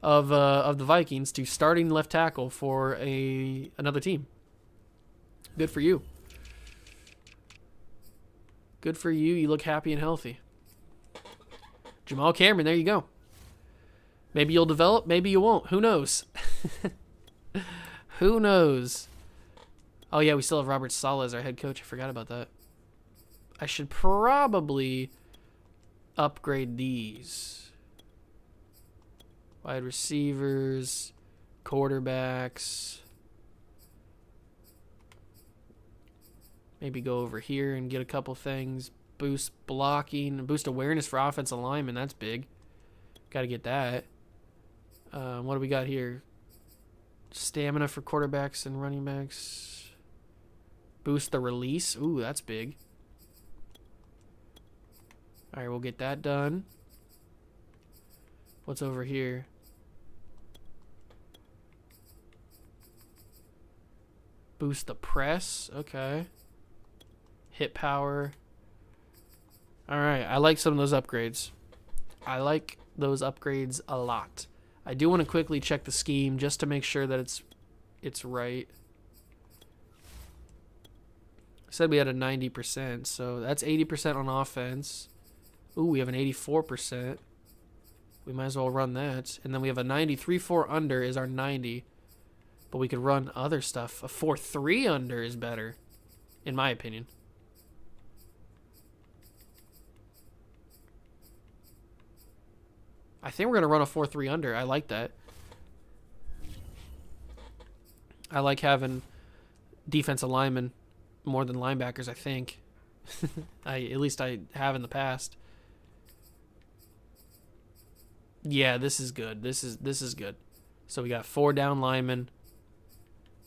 of the Vikings to starting left tackle for another team. Good for you. Good for you. You look happy and healthy. Jamal Cameron, there you go. Maybe you'll develop, maybe you won't. Who knows? Who knows? Oh, yeah, we still have Robert Saleh as our head coach. I forgot about that. I should probably upgrade these. Wide receivers, quarterbacks. Maybe go over here and get a couple things. Boost blocking, boost awareness for offensive linemen. That's big. Got to get that. What do we got here? Stamina for quarterbacks and running backs. Boost the release. Ooh, that's big. All right, we'll get that done. What's over here? Boost the press. Okay. Hit power. All right, I like some of those upgrades. I like those upgrades a lot. I do want to quickly check the scheme just to make sure that it's right. I said we had a 90%, so that's 80% on offense. Ooh, we have an 84%. We might as well run that. And then we have a 93.4 under is our 90. But we could run other stuff. A 4.3 under is better, in my opinion. I think we're going to run a 4.3 under. I like that. I like having defensive linemen more than linebackers, I think. At least I have in the past. Yeah, this is good. This is good. So we got 4 down linemen.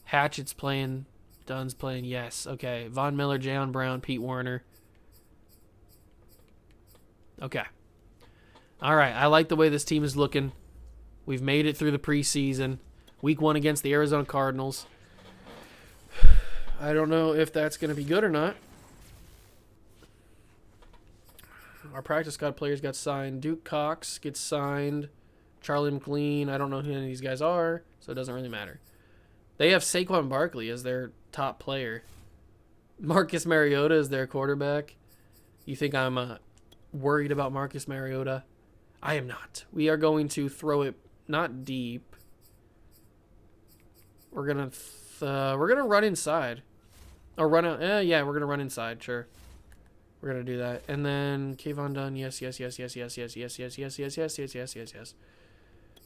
Hatchett's playing. Dunn's playing. Yes. Okay. Von Miller, Jayon Brown, Pete Werner. Okay. All right, I like the way this team is looking. We've made it through the preseason. Week 1 against the Arizona Cardinals. I don't know if that's going to be good or not. Our practice squad players got signed. Duke Cox gets signed. Charlie McLean, I don't know who any of these guys are, so it doesn't really matter. They have Saquon Barkley as their top player. Marcus Mariota is their quarterback. You think I'm worried about Marcus Mariota? I am not. We are going to throw it not deep. We're gonna run inside, or run out. Yeah, we're gonna run inside. Sure, we're gonna do that. And then Kayvon Dunn. Yes.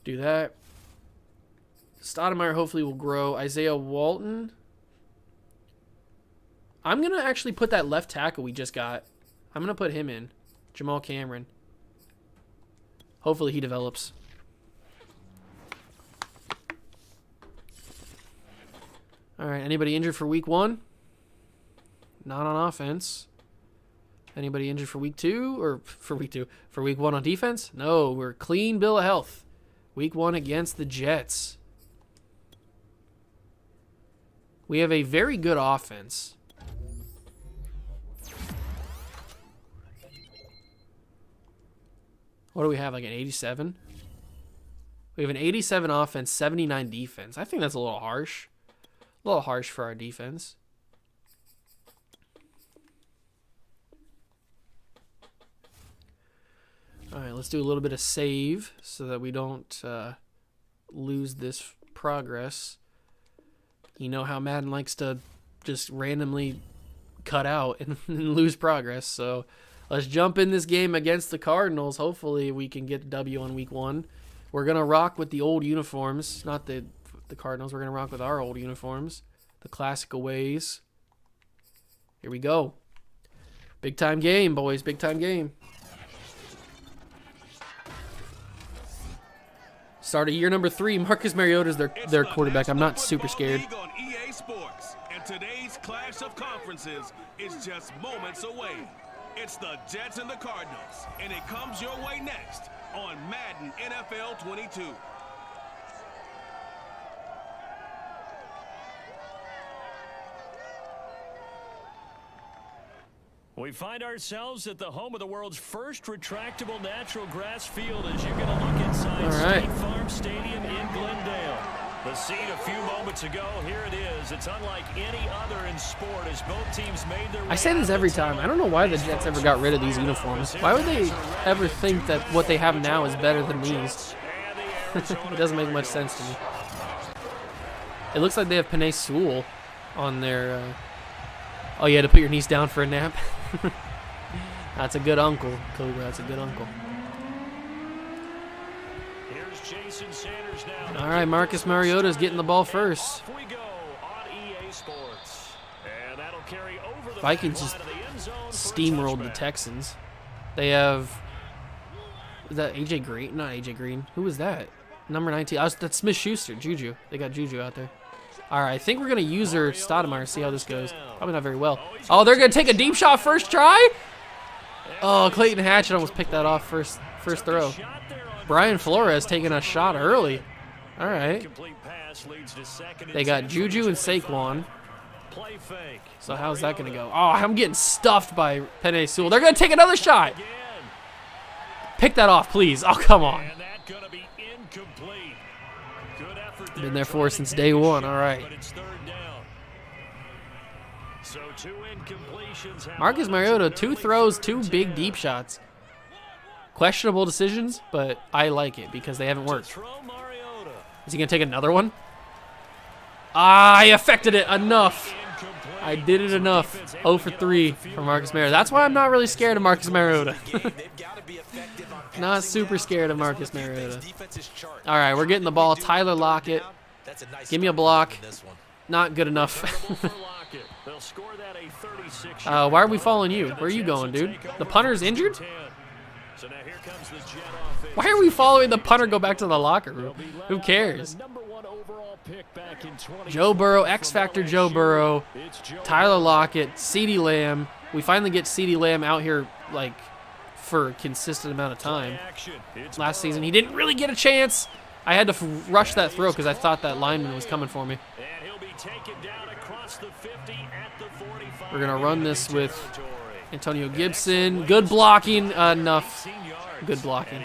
Do that. Stoudemire hopefully will grow. Isaiah Walton. I'm gonna actually put that left tackle we just got. I'm gonna put him in. Jamal Cameron. Hopefully he develops. All right, anybody injured for week 1? Not on offense. Anybody injured for week 2 or for week 2? For week 1 on defense? No, we're clean bill of health. Week 1 against the Jets. We have a very good offense. What do we have, like an 87? We have an 87 offense, 79 defense. I think that's a little harsh. A little harsh for our defense. All right, let's do a little bit of save so that we don't lose this progress. You know how Madden likes to just randomly cut out and lose progress, so let's jump in this game against the Cardinals. Hopefully we can get a W on week 1. We're going to rock with the old uniforms. Not the Cardinals. We're going to rock with our old uniforms. The classical ways. Here we go. Big time game, boys. Big time game. Start of year number 3. Marcus Mariota is their quarterback. I'm not super scared. On EA Sports, and today's clash of conferences is just moments away. It's the Jets and the Cardinals, and it comes your way next on Madden NFL 22. We find ourselves at the home of the world's first retractable natural grass field as you're going to look inside State Farm Stadium in Glendale. The scene a few moments ago, here it is. It's unlike any other in sport as both teams made their way. I say this every time. I don't know why the Jets ever got rid of these uniforms. Why would they ever think that what they have now is better than these? It doesn't make much sense to me. It looks like they have Penei Sewell on their... Oh, you had to put your niece down for a nap? That's a good uncle, Cobra. That's a good uncle. Here's Jason Sanders now. All right, Marcus Mariota's getting the ball first. We go on EA Sports. And that'll carry over the Vikings just steamrolled the Texans. They have... Is that AJ Green? Not AJ Green. Who was that? Number 19. That's Smith-Schuster. Juju. They got Juju out there. All right, I think we're going to use her Stoudemire, see how this goes. Probably not very well. Oh, they're going to take a deep shot first try? Oh, Clayton Hatchett almost picked that off first throw. Brian Flores taking a shot early. All right. They got Juju and Saquon. So how's that going to go? Oh, I'm getting stuffed by Penei Sewell. They're going to take another shot. Pick that off, please. Oh, come on. Been there for since day one. All right. Marcus Mariota, 2 throws, 2 big deep shots. Questionable decisions, but I like it because they haven't worked. Is he going to take another one? I affected it enough. I did it enough. 0 for 3 for Marcus Mariota. That's why I'm not really scared of Marcus Mariota. Not super scared of Marcus Mariota. All right, we're getting the ball. Tyler Lockett. Give me a block. Not good enough. Why are we following you? Where are you going, dude? The punter's injured? Why are we following the punter go back to the locker room? Who cares? Joe Burrow, X Factor Joe Burrow, Tyler Lockett, CeeDee Lamb. We finally get CeeDee Lamb out here, like, for a consistent amount of time. Last season, he didn't really get a chance. I had to rush that throw because I thought that lineman was coming for me. We're going to run this with Antonio Gibson. Good blocking. Enough. Good blocking.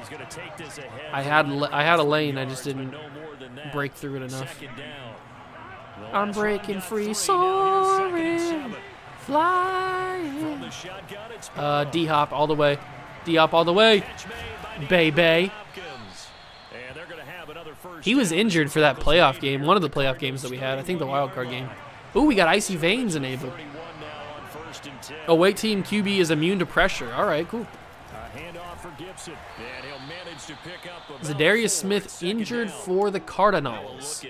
I had a lane. I just didn't break through it enough. I'm breaking free, soaring, flying. D-Hop all the way. D-Hop all the way. Bay. He was injured for that playoff game, one of the playoff games that we had. I think the wild card game. Ooh, we got Icy Veins enabled. Away team QB is immune to pressure. All right, cool. Zadarius Smith injured for the Cardinals.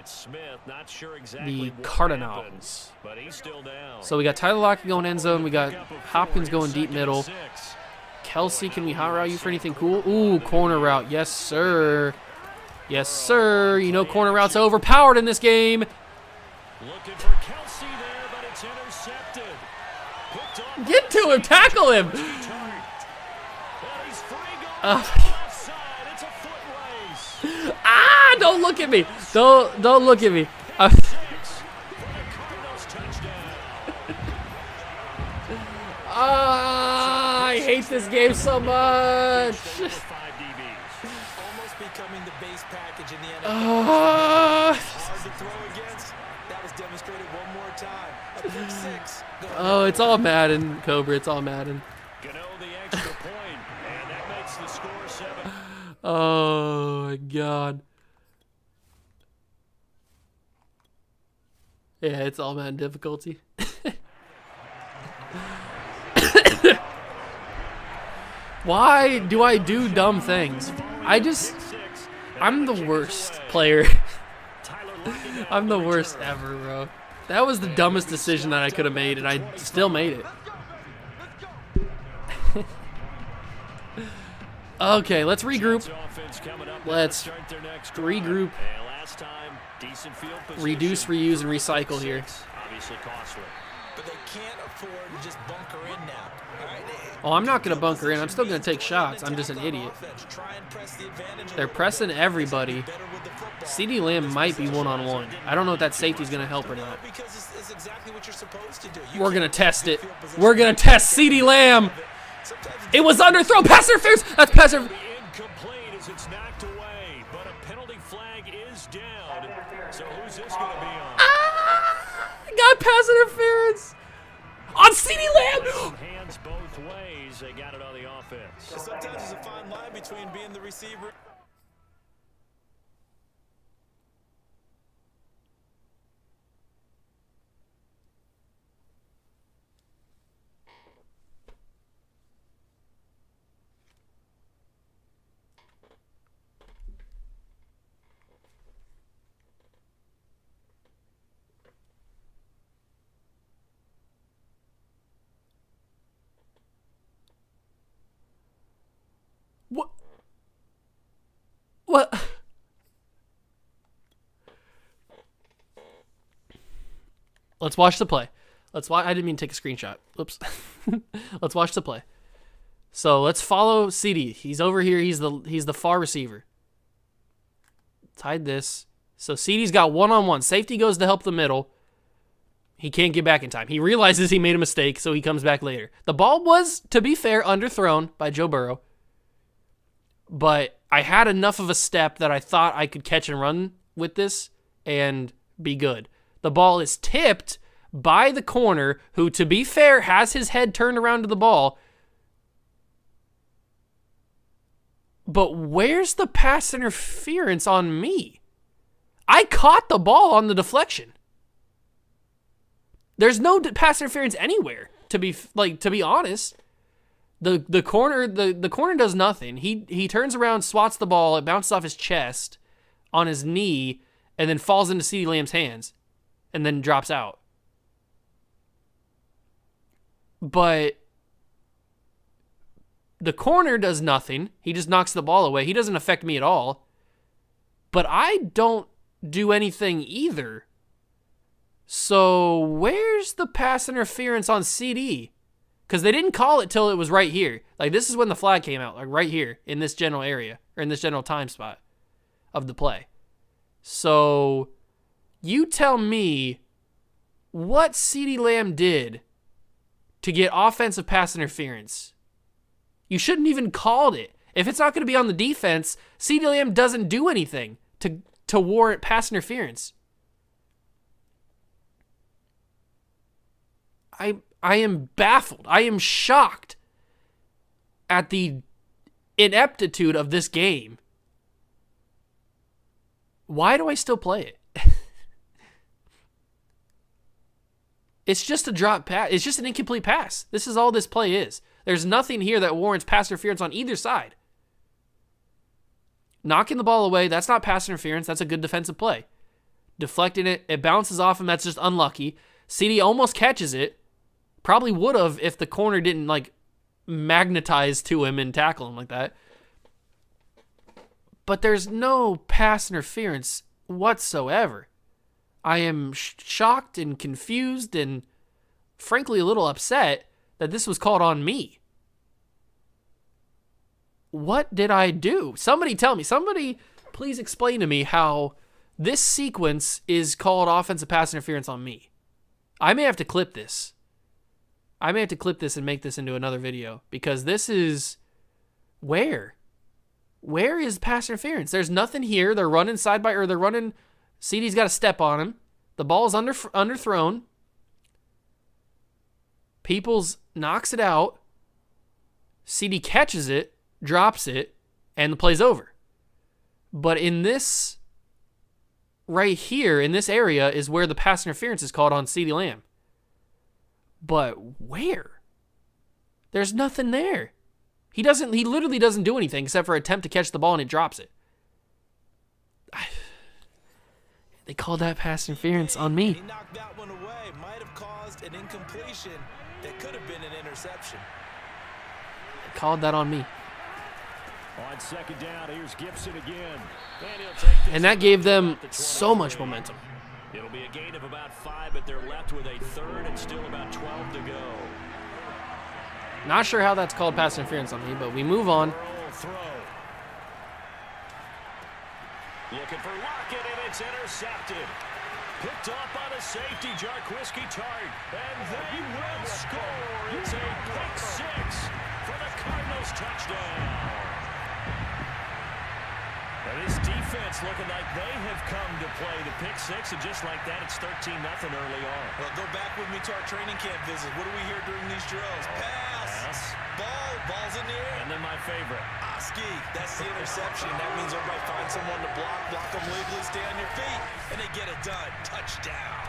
The Cardinals. So we got Tyler Lockett going end zone. We got Hopkins going deep middle. Kelsey, can we hot route you for anything cool? Ooh, corner route. Yes, sir. Yes, sir. You know corner routes are overpowered in this game. Get to him. Tackle him. Don't look at me. Don't look at me. I hate this game so much. Oh, it's all Madden, Cobra. It's all Madden. Oh, my God. Yeah, it's all Madden difficulty. Why do I do dumb things? I'm the worst player. I'm the worst ever, bro. That was the dumbest decision that I could have made, and I still made it. Okay, let's regroup. Let's regroup. Reduce, reuse, and recycle here. but they can't afford to just bunker in now. All right? Oh, I'm not going to bunker in. I'm still going to take shots. I'm just an idiot. They're pressing everybody. CeeDee Lamb might be one-on-one. I don't know if that safety's going to help or not. We're going to test it. We're going to test CeeDee Lamb. It was underthrown. Pass interference. That's pass interference. Incomplete as it's knocked away, but a penalty flag is down. So who's this going to be on? Got pass interference on CeeDee Lamb. Hands both ways. They got it on the offense. Sometimes there's a fine line between being the receiver. What? What? Let's watch the play. Let's watch. I didn't mean to take a screenshot. Oops. Let's watch the play. So let's follow CeeDee. He's over here. He's the far receiver. Let's hide this. So CeeDee's got one-on-one. Safety goes to help the middle. He can't get back in time. He realizes he made a mistake, so he comes back later. The ball was, to be fair, underthrown by Joe Burrow. But I had enough of a step that I thought I could catch and run with this and be good. The ball is tipped by the corner, who, to be fair, has his head turned around to the ball. But where's the pass interference on me? I caught the ball on the deflection. There's no pass interference anywhere, to be honest. The corner does nothing. He turns around, swats the ball, it bounces off his chest on his knee, and then falls into CeeDee Lamb's hands, and then drops out. But the corner does nothing. He just knocks the ball away. He doesn't affect me at all. But I don't do anything either. So where's the pass interference on CeeDee? Because they didn't call it till it was right here. Like, this is when the flag came out, like right here in this general area, or in this general time spot of the play. So you tell me what CeeDee Lamb did to get offensive pass interference. You shouldn't even called it. If it's not going to be on the defense, CeeDee Lamb doesn't do anything to warrant pass interference. I am baffled. I am shocked at the ineptitude of this game. Why do I still play it? It's just a drop pass. It's just an incomplete pass. This is all this play is. There's nothing here that warrants pass interference on either side. Knocking the ball away, that's not pass interference. That's a good defensive play. Deflecting it, it bounces off him. That's just unlucky. CeeDee almost catches it. Probably would have if the corner didn't magnetize to him and tackle him like that. But there's no pass interference whatsoever. I am shocked and confused and frankly a little upset that this was called on me. What did I do? Somebody tell me. Somebody please explain to me how this sequence is called offensive pass interference on me. I may have to clip this. I may have to clip this and make this into another video because this is where is pass interference? There's nothing here. They're running CeeDee's got a step on him. The ball's underthrown. Peoples knocks it out. CeeDee catches it, drops it, and the play's over. But in this right here, in this area, is where the pass interference is called on CeeDee Lamb. But where? There's nothing there. He literally doesn't do anything except for attempt to catch the ball and it drops it. They called that pass interference on me. He knocked that one away. Might have caused an incompletion that could have been an interception. They called that on me. On second down, here's Gibson again. And that gave them so much momentum. It'll be a gain of about 5, but they're left with a third and still about 12 to go. Not sure how that's called pass interference on me, but we move on. Throw. Looking for Lockett, and it's intercepted. Picked off by the safety, Jarquiski Tart, and they will score. It's a pick 6 for the Cardinals touchdown. And this defense looking like they have come to play the pick 6, and just like that, it's 13-0 early on. Well, go back with me to our training camp visit. What do we hear during these drills? Pass. Ball's in the air. And then my favorite. Ski, that's the interception. That means everybody finds someone to block them legally, stay on your feet, and they get it done. Touchdown.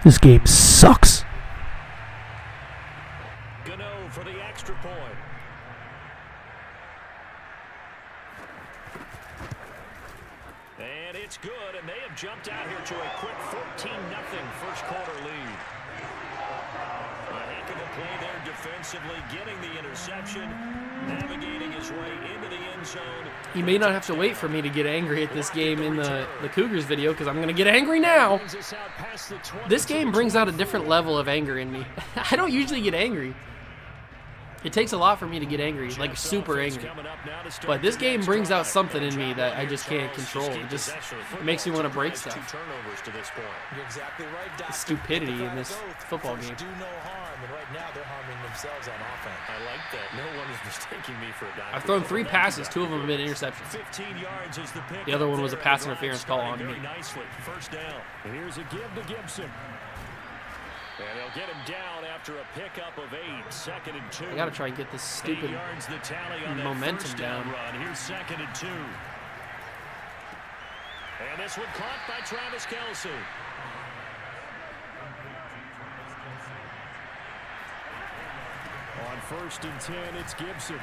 This game sucks. Gano for the extra point. And it's good, and they have jumped out here to a quick 14-0 first quarter lead. A heck of a play there defensively, getting the interception, navigating his way into the end zone. You may not have to wait for me to get angry at this game in the Cougars video, because I'm going to get angry now. This game brings out a different level of anger in me. I don't usually get angry. It takes a lot for me to get angry, like super angry. But this game brings out something in me that I just can't control. It just makes me want to break stuff. You're exactly right, Doc. The stupidity in this football game. Do no harm, and right now they're harming themselves on offense. I like that. No one is mistaking me for a doctor. I've thrown 3 passes, 2 of them have been interceptions. 15 yards is the pick. The other one was a pass interference call on me. Nicely. First down. And here's a give to Gibson. And they'll get him down after a pickup of 8, 2nd and 2. I gotta try and get this stupid momentum down. Run. Here's 2nd and 2. And this one caught by Travis Kelce. On 1st and 10, it's Gibson.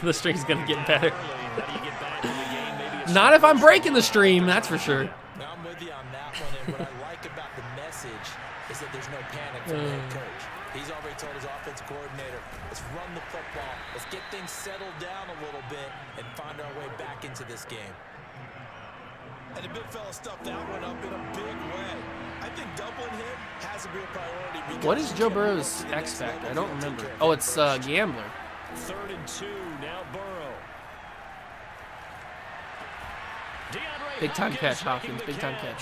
The stream's gonna get better. Not if I'm breaking the stream, that's for sure. Now I'm with you on that one, and what I like about the message is that there's no panic from the head coach. He's already told his offensive coordinator, let's run the football, let's get things settled down a little bit, and find our way back into this game. And the big fella stuffed that one up in a big way. I think doubling him has to be a priority. What is Joe Burrow's X factor? I don't remember. Oh, it's Gambler. 3rd and 2, now Burrow. Big time catch, Hopkins. Big time catch.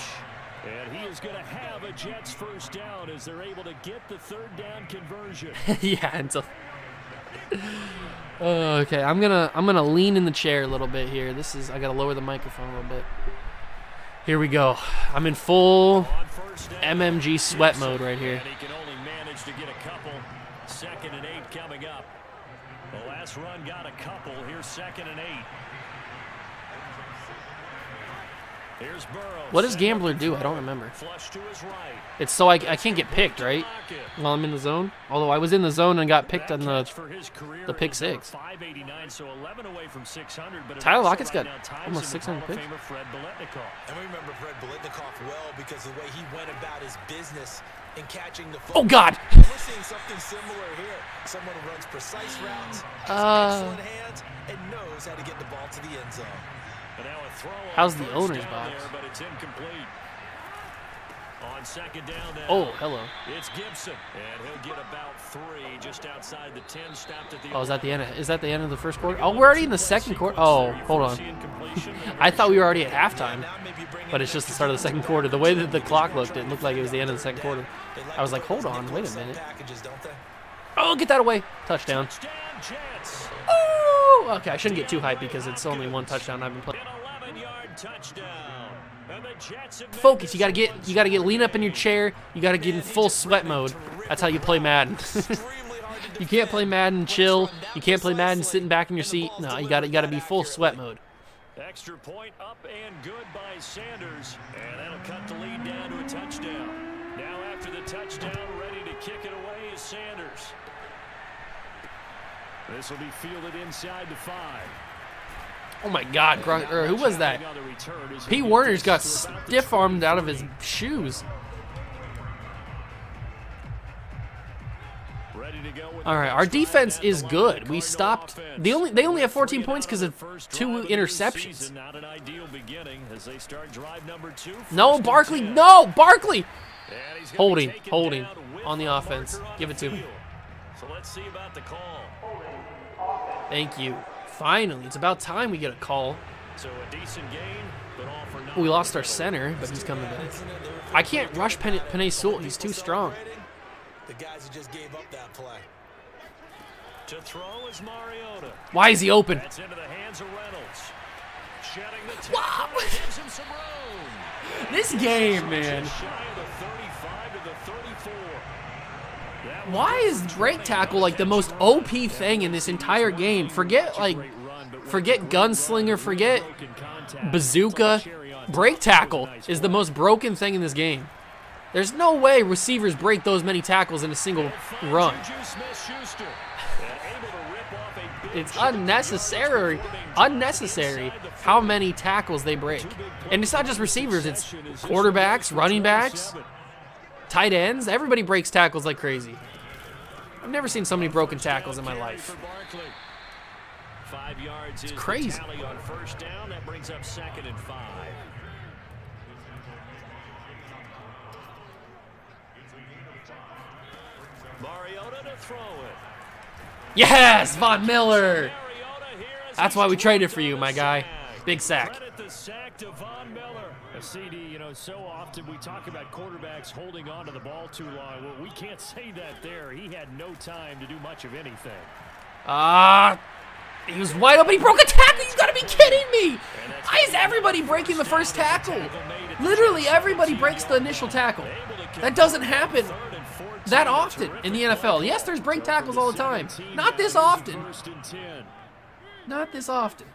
And he is going to have a Jets first down as they're able to get the 3rd down conversion. Yeah, until. Okay, I'm gonna lean in the chair a little bit here. I gotta lower the microphone a little bit. Here we go. I'm in full MMG sweat mode right here. And he can only manage to get a couple. 2nd and 8 coming up. The last run got a couple. Here's 2nd and 8. Here's Burrow. What does Gambler do? I don't remember. Flush to his right. It's so I can't get picked, right? While I'm in the zone. Although I was in the zone and got picked on the pick 6. 589, so 11 away from 600, but Tyler Lockett's got almost 600 picks. And we remember Fred Biletnikoff well because of the way he went about his business in catching the football. Oh God! We're seeing something similar here. Someone who runs precise routes, has excellent hands, and knows how to get the ball to the end zone. How's the owner's box? There, but it's incomplete. On 2nd down now, Oh, hello. It's Gibson, and he'll get about 3 just outside the 10. Stopped at the. Oh, is that the end? Is that the end of the first quarter? Oh, we're already in the second quarter. Oh, hold on. I thought we were already at halftime, but it's just the start of the second quarter. The way that the clock looked, it looked like it was the end of the second quarter. I was like, hold on, wait a minute. Oh, get that away! Touchdown. Oh, okay. I shouldn't get too hyped because it's only 1 touchdown I've been playing. Focus. You gotta get lean up in your chair. You gotta get in full sweat mode. That's how you play Madden. You can't play Madden chill. You can't play Madden sitting back in your seat. No, you gotta be full sweat mode. Extra point up and good by Sanders, and that'll cut the lead down to a touchdown. Now after the touchdown, ready to kick it away is Sanders. This will be fielded inside the 5. Oh my God, who was that? P. Warner's got stiff-armed out of his shoes. All right, our defense is good. We stopped. They only have 14 points because of 2 interceptions. No, Barkley. No, Barkley. Holding on the offense. Give it to me. So let's see about the call. Thank you. Finally, it's about time we get a call. So a decent gain, but all for nothing. We lost our center, but he's coming back. I can't rush Penei Sewell. He's too strong. The guys who just gave up that play. To throw is Mariota. Why is he open? That's into the hands of Reynolds. Shedding the tackle, gives him some room. This game, man. Shy of the 35 to the 34. Why is break tackle like the most OP thing in this entire game? Forget gunslinger, forget bazooka. Break tackle is the most broken thing in this game. There's no way receivers break those many tackles in a single run. It's unnecessary how many tackles they break. And it's not just receivers, it's quarterbacks, running backs, tight ends. Everybody breaks tackles like crazy. I've never seen so many broken tackles in my life. 5 yards It's crazy. on first down. That brings up 2nd and 5. Mariota to throw it. Yes, Von Miller. That's why we traded for you, my guy. Big sack. Credit the sack to Von Miller. A CD, you know, so often we talk about quarterbacks holding on to the ball too long. Well, we can't say that there. He had no time to do much of anything. He was wide open. He broke a tackle. You gotta be kidding me. Why is everybody breaking the first tackle? Literally everybody breaks the initial tackle. That doesn't happen that often in the NFL. Yes, there's break tackles all the time. Not this often. Not this often.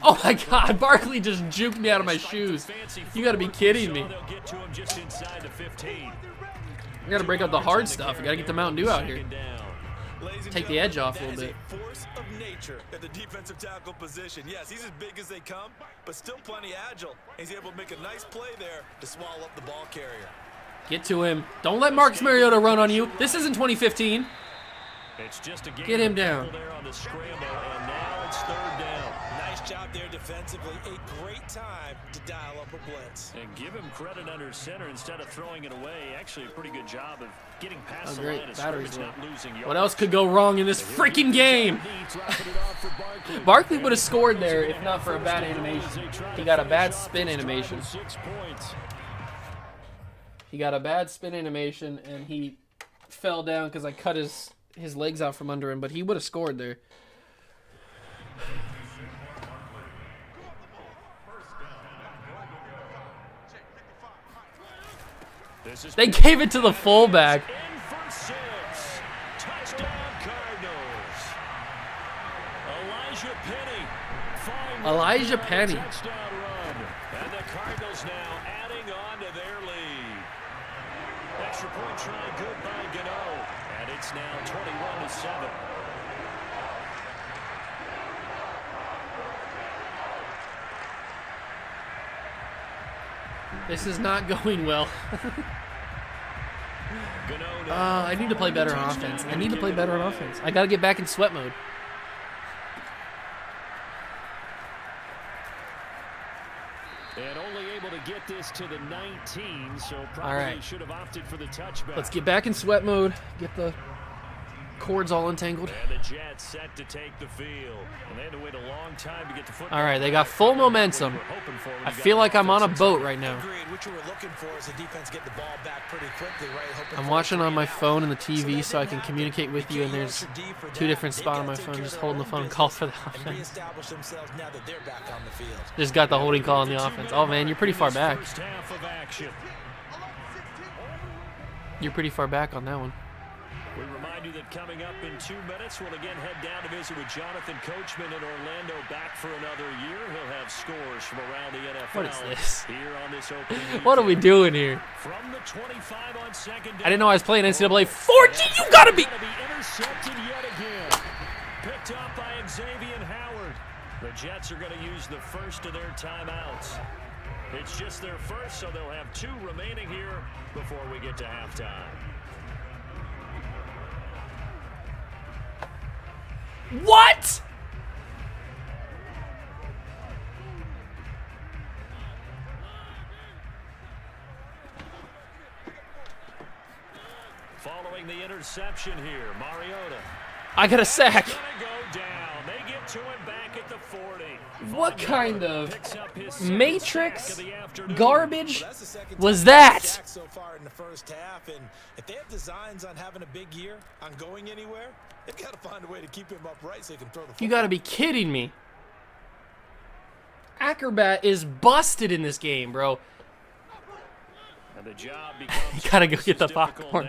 Oh my God, Barkley just juked me out of my shoes. You gotta be kidding me. We gotta break out the hard stuff. We gotta get the Mountain Dew out here. Take the edge off a little bit. Force of nature at the defensive tackle position. Yes, he's as big as they come, but still plenty agile. He's able to make a nice play there to swallow up the ball carrier. Get to him. Don't let Marcus Mariota run on you. This isn't 2015. Get him down. There on the scramble, and now it's 3rd down. Nice job there defensively. A great time to dial up a blitz. And give him credit under center instead of throwing it away. Actually, a pretty good job of getting past the great. line of Battery's scrimmage, low. not losing yards. What else could go wrong in this freaking game? Barkley would have scored there if not for a bad animation. He got a bad spin animation. 6 points. He got a bad spin animation and he fell down because I cut his legs out from under him, but he would have scored there. They gave it to the fullback. In for 6. Touchdown Cardinals. Elijah Penny. Touchdown run. And the Cardinals now adding on to their lead. Extra point try good by Gano. And it's now 21-7. This is not going well. I need to play better on offense. I got to get back in sweat mode. And only able to get this to the 19, so probably should have opted for the touchback. Let's get back in sweat mode. Get the cords all entangled. And the Jets set to take the field. And they had to wait a long time to get the football. All right, they got full momentum. I feel like I'm on a boat right now. What you were looking for is the defense get the ball back pretty quickly, right? I'm watching on my phone and the TV so I can communicate with you, and there's 2 different spots on my phone. Just holding the phone and call for the offense. Just got the holding call on the offense. Oh man, you're pretty far back. You're pretty far back on that one. We remind you that coming up in 2 minutes, we'll again head down to visit with Jonathan Coachman in Orlando, back for another year. He'll have scores from around the NFL. What is this? Here on this opening What are we doing here? From the 25 on second down. I didn't know I was playing NCAA 14. You gotta be. Intercepted yet again. Picked up by Xavier Howard. The Jets are going to use the first of their timeouts. It's just their first, so they'll have 2 remaining here before we get to halftime. What? Following the interception here, Mariota. I got a sack. Gonna go down. They get to him back at the 40. What kind of Picks up his second Matrix sack of the afternoon. garbage That's the second was time that? he's sacked so far in the first half, and if they have designs on having a big year, on going anywhere, they've got to find a way to keep him upright so he can throw the football. You gotta be kidding me. Acrobat is busted in this game, bro. And the job becomes You gotta go get the popcorn.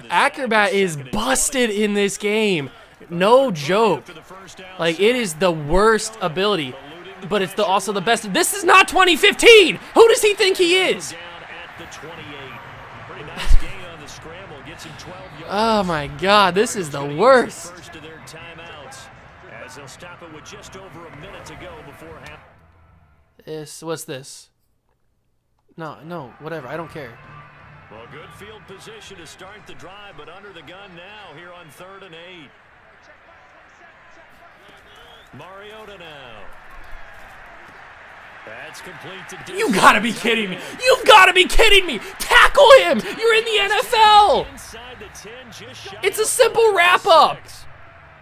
Acrobat is busted in this game. No joke. Like, it is the worst ability, but it's also the best. This is not 2015. Who does he think he is? down at the 28. Pretty nice gain on the scramble. Gets him 12 yards. Oh my God, this is the worst. First of their timeouts, as they'll stop it with just over a minute to go before half. What's this? No, whatever. I don't care. Well, good field position to start the drive, but under the gun now here on 3rd and 8. Mariota now. That's complete to You gotta be kidding me. You've gotta be kidding me. Tackle him. You're in the NFL. Inside the 10, just shy It's a of simple wrap up. 6.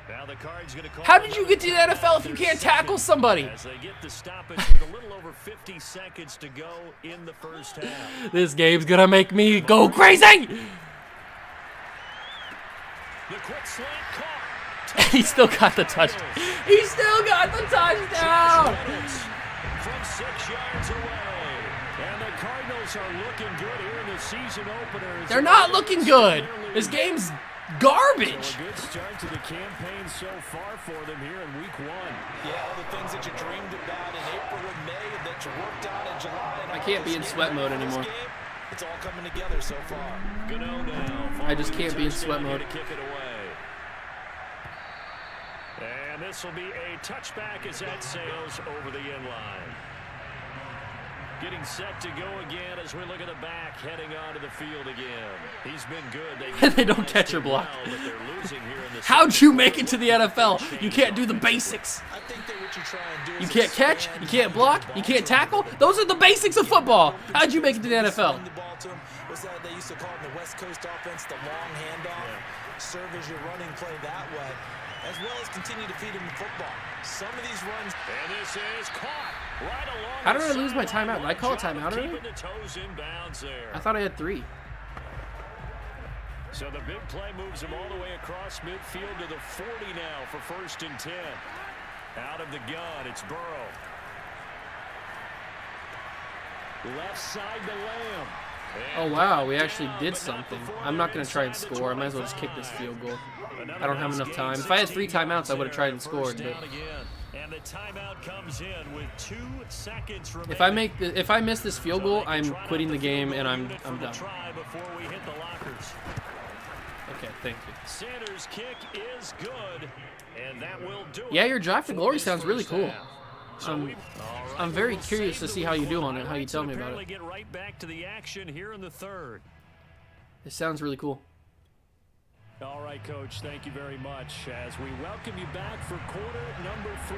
Now the Card's gonna call How did you get to the NFL if you can't tackle somebody? as they get the stoppage with a little over 50 seconds to go in the first half. This game's gonna make me go crazy. The quick slant caught. He still got the touchdown. He still got the touchdown. From 6 yards away. And the Cardinals are looking good here in the season opener. They're not looking good. This game's garbage. So a good start to the campaign so far for them here in week 1. Yeah, all the things that you dreamed about in April and May and that you worked on in July. And I can't be in sweat mode anymore. It's all coming together so far. Gano now. I just can't be in sweat mode. To kick it away. And this will be a touchback as that sails over the end line. Getting set to go again as we look at the back, heading onto the field again. He's been good. They don't catch your block. Well, but they're losing here in the How'd you make it to the NFL? You can't do the basics. I think that what you try and do is You can't catch, you can't block, you can't tackle. Those are the basics of football. How'd you make it to the NFL? The ball to him was that they used to call it the West Coast offense, the long handoff. Serve as your running play that way, as well as continue to feed him the football. Some of these runs. And this is caught right along. How did I lose my timeout? Did I call a timeout already? Keeping the toes in bounds there. I thought I had 3. So the big play moves him all the way across midfield to the 40 now for 1st and 10. Out of the gun, it's Burrow. Left side to Lamb. Oh wow, we actually did something. I'm not gonna try and score. I might as well just kick this field goal. I don't have enough time. If I had 3 timeouts, I would have tried and scored. But And the timeout comes in with 2 seconds remaining. if I miss this field goal, I'm quitting the game and I'm done. Before we hit the lockers. Okay, thank you. Sanders' kick is good, and that will do it. Yeah, your Drive to Glory sounds really cool. All right, I'm very curious to see how you do on it, how you tell me about apparently it. Get right back to the action here in the 3rd. It sounds really cool. All right, Coach, thank you very much. As we welcome you back for quarter number 3.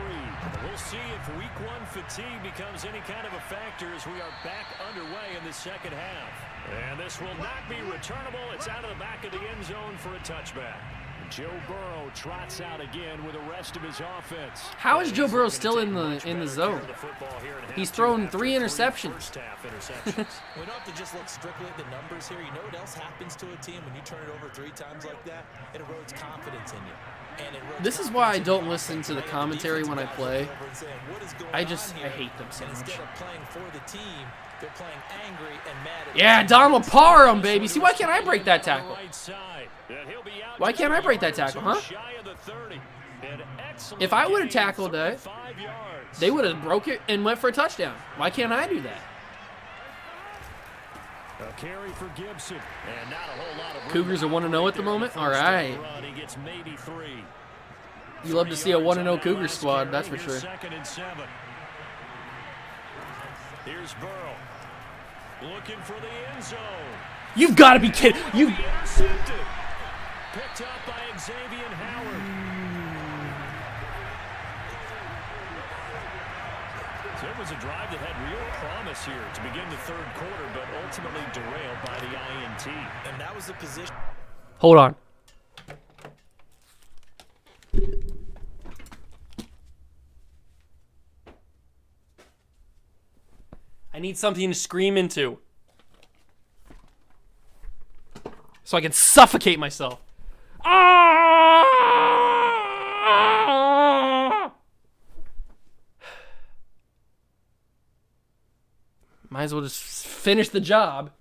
We'll see if week 1 fatigue becomes any kind of a factor as we are back underway in the second half. And this will not be returnable. It's out of the back of the end zone for a touchback. Joe Burrow trots out again with the rest of his offense. How is Joe Burrow still in the zone? He's thrown 3 interceptions. We don't have to just look strictly at the numbers here. You know what else happens to a team when you turn it over 3 times like that? It erodes confidence in you. And it erodes This is why I confidence don't in you. listen to the commentary when I play. I hate them so much. Instead of playing for the team, they're playing angry and mad at Yeah, Donald Parham, baby. See, why can't I break that tackle? Why can't I break that tackle, huh? If I would have tackled that, they would have broke it and went for a touchdown. Why can't I do that? A carry for Gibson, and not a whole lot of Cougars are 1-0 at the moment? All right. He gets maybe 3. You love to see a 1-0 Cougar squad, that's for sure. 2nd and 7. Here's Burrow. Looking for the end zone. You've got to be kidding. You. Intercepted. Picked up by Xavier Howard. So it was a drive that had real promise here to begin the third quarter, but ultimately derailed by the INT. And that was the position. Hold on. I need something to scream into so I can suffocate myself. Might as well just finish the job.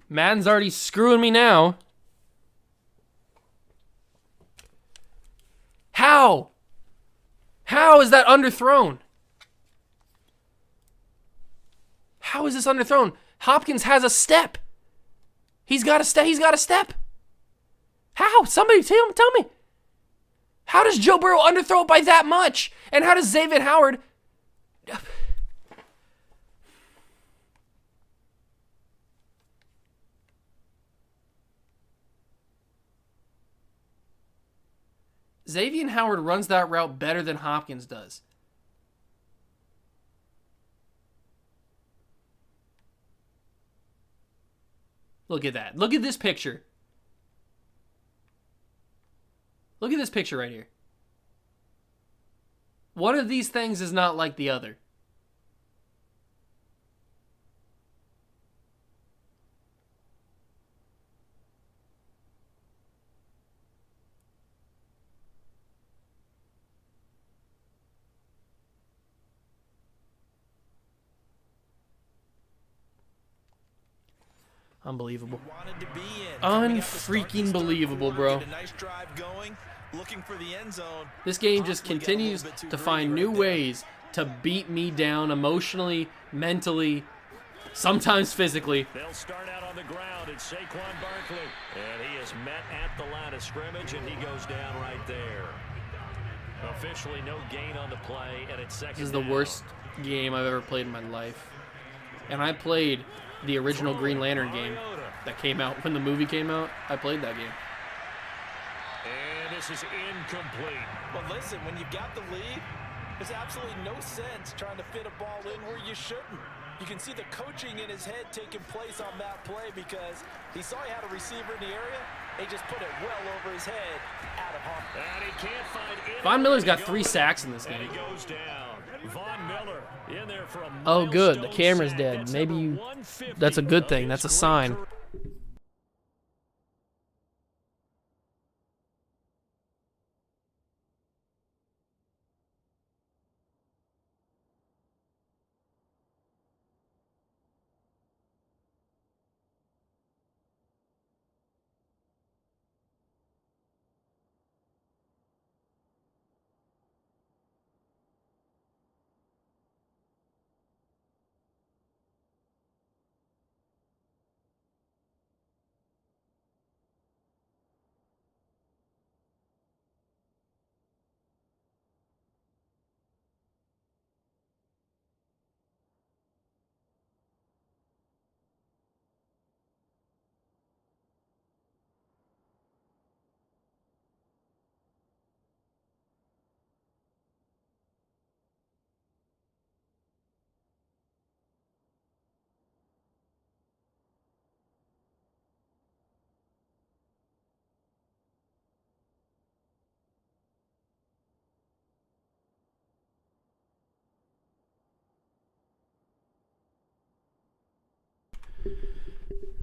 Madden's already screwing me now. How? How is that underthrown? How is this underthrown? Hopkins has a step. He's got a step. He's got a step. How? Somebody tell me. How does Joe Burrow underthrow it by that much? And how does Xavier Howard... Xavier Howard runs that route better than Hopkins does. Look at that. Look at this picture. Look at this picture right here. One of these things is not like the other. Unbelievable. Unfreaking believable, bro. This game just continues to find new ways to beat me down emotionally, mentally, sometimes physically. They'll start out on the ground. It's Saquon Barkley. And he is met at the line of scrimmage, and he goes down right there. Officially no gain on the play, and it's second. This is the worst game I've ever played in my life. And I played the original Green Lantern game that came out when the movie came out. I played that game. And this is incomplete. But listen, when you got the lead, there's absolutely no sense trying to fit a ball in where you shouldn't. You can see the coaching in his head taking place on that play because he saw he had a receiver in the area. He just put it well over his head out of harm. And he can't find Von Miller's got 3 sacks in this game. And he goes down. Von Miller in there for a Oh, good. The camera's dead. Maybe you... That's a good thing. That's a sign.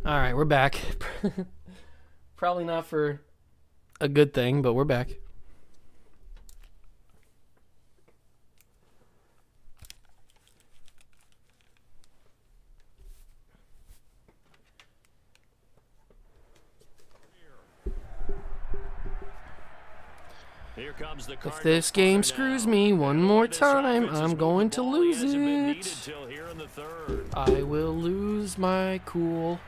All right, we're back. Probably not for a good thing, but we're back. Here comes the If this game screws me one more time, I'm going to lose it. I will lose my cool.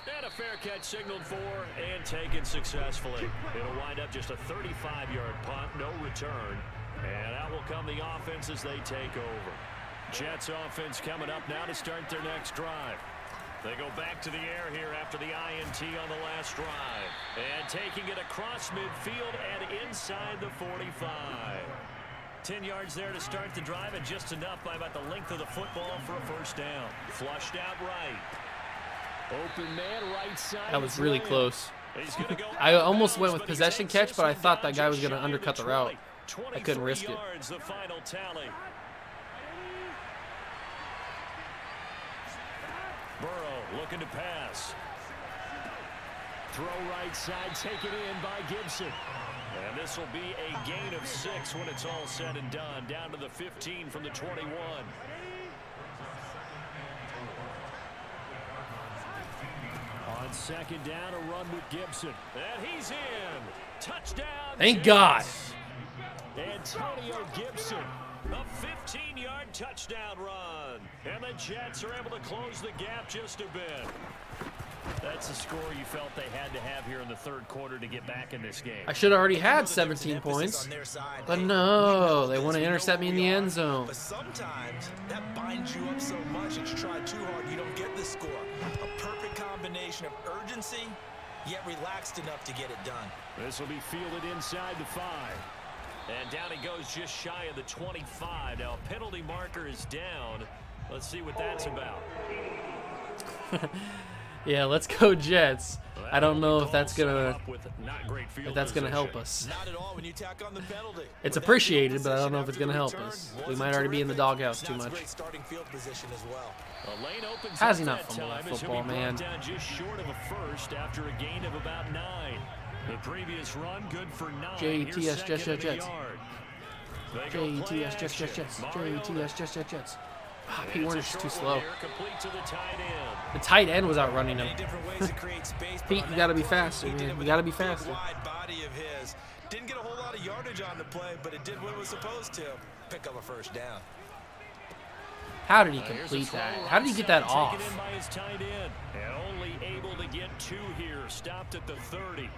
And a fair catch signaled for and taken successfully. It'll wind up just a 35-yard punt, no return. And out will come the offense as they take over. Jets offense coming up now to start their next drive. They go back to the air here after the INT on the last drive. And taking it across midfield and inside the 45. 10 yards there to start the drive, and just enough by about the length of the football for a first down. Flushed out right. Open man right side. That was really close. I almost went with possession catch, but I thought that guy was going to undercut the route. I couldn't risk it. The final tally. Burrow looking to pass. Throw right side, taken in by Gibson. And this will be a gain of 6 when it's all said and done. Down to the 15 from the 21. On second down, a run with Gibson. And he's in. Touchdown. Thank God. Antonio Gibson. A 15-yard touchdown run. And the Jets are able to close the gap just a bit. That's the score you felt they had to have here in the third quarter to get back in this game. I should have already had 17 points. But no, they want to intercept me in the end zone. But sometimes that binds you up so much that you try too hard, you don't get the score. A perfect combination of urgency, yet relaxed enough to get it done. This will be fielded inside the 5. And down he goes just shy of the 25. Now a penalty marker is down. Let's see what that's about. Yeah, let's go Jets. I don't know if that's gonna help us. Not at all when you tack on the penalty. It's appreciated, but I don't know if it's gonna help us. We might already be in the doghouse too much. Starting field position as well. How's he not fumble that football, man? Just short of a first after a gain of about 9. The previous run good for 9. Jets. Jets. Jets. Pete Warner's too slow. The tight end was outrunning him. Pete, you gotta be faster, man. You gotta be faster. Didn't get a whole lot of yardage on the play, but it did what it was supposed to. Pick up a first down. How did he complete that? How did he get that off? And only able to get 2 here. Stopped at the 30.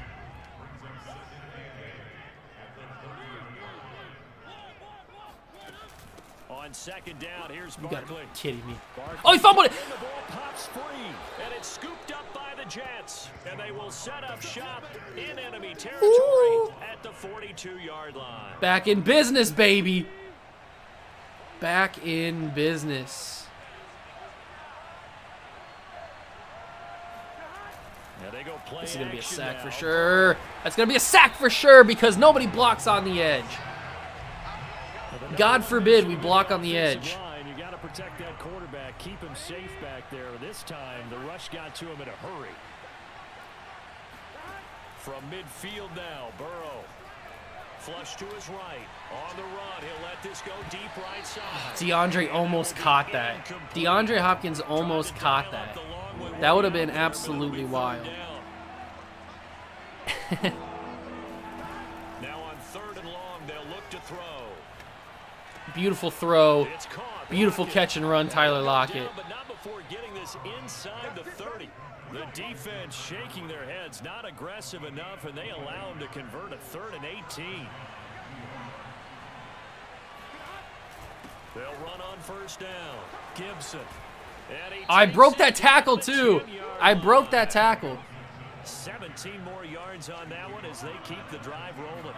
On second down, here's Barkley. You gotta be kidding me. Oh, he fumbled it! And the ball pops free, and it's scooped up by the Jets. And they will set up shop in enemy territory at the 42-yard line. Back in business, baby. Back in business. They go play. This is gonna be a sack now. for sure. That's gonna be a sack for sure because nobody blocks on the edge. God forbid we block on the edge. You got to protect that quarterback, keep him safe back there. This time, the rush got to him in a hurry. From midfield now, Burrow. Flush to his right. On the run, he'll let this go deep right side. DeAndre almost caught that. DeAndre Hopkins almost caught that. That would have been absolutely wild. Now on 3rd and long, they'll look to throw. Beautiful throw. Beautiful catch and run, Tyler Lockett. But not before getting this inside the 30. The defense shaking their heads, not aggressive enough, and they allow him to convert a 3rd and 18. They'll run on first down. Gibson. I broke that tackle too. I broke that tackle. 17 more yards on that one as they keep the drive rolling.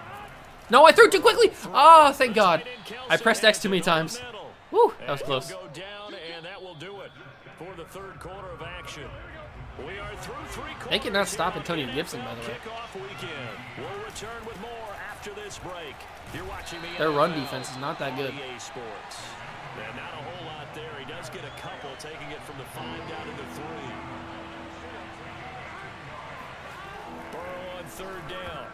No, I threw too quickly. Oh, thank God. I pressed X too many times. Woo, that was close. Go down, and that will do it for the 3rd quarter of action. We are through 3 quarters. They cannot stop Antonio Gibson, by the way. Kickoff weekend. We'll return with more after this break. You're watching me. Their run defense is not that good. EA Sports. And not a whole lot there. He does get a couple, taking it from the 5 down to the 3. Burrow on 3rd down.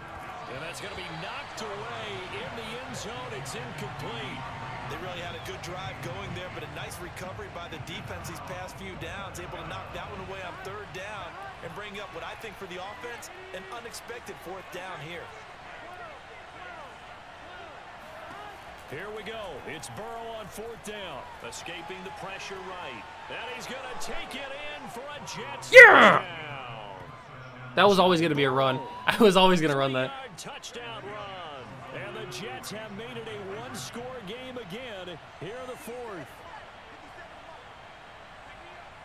And that's going to be knocked away in the end zone. It's incomplete. They really had a good drive going there, but a nice recovery by the defense these past few downs, able to knock that one away on 3rd down and bring up what I think for the offense, an unexpected 4th down here. Here we go. It's Burrow on 4th down, escaping the pressure right. And he's going to take it in for a Jets touchdown. That was always going to be a run. I was always going to run that. Touchdown run. And the Jets have made it a 1-score game again here in the 4th.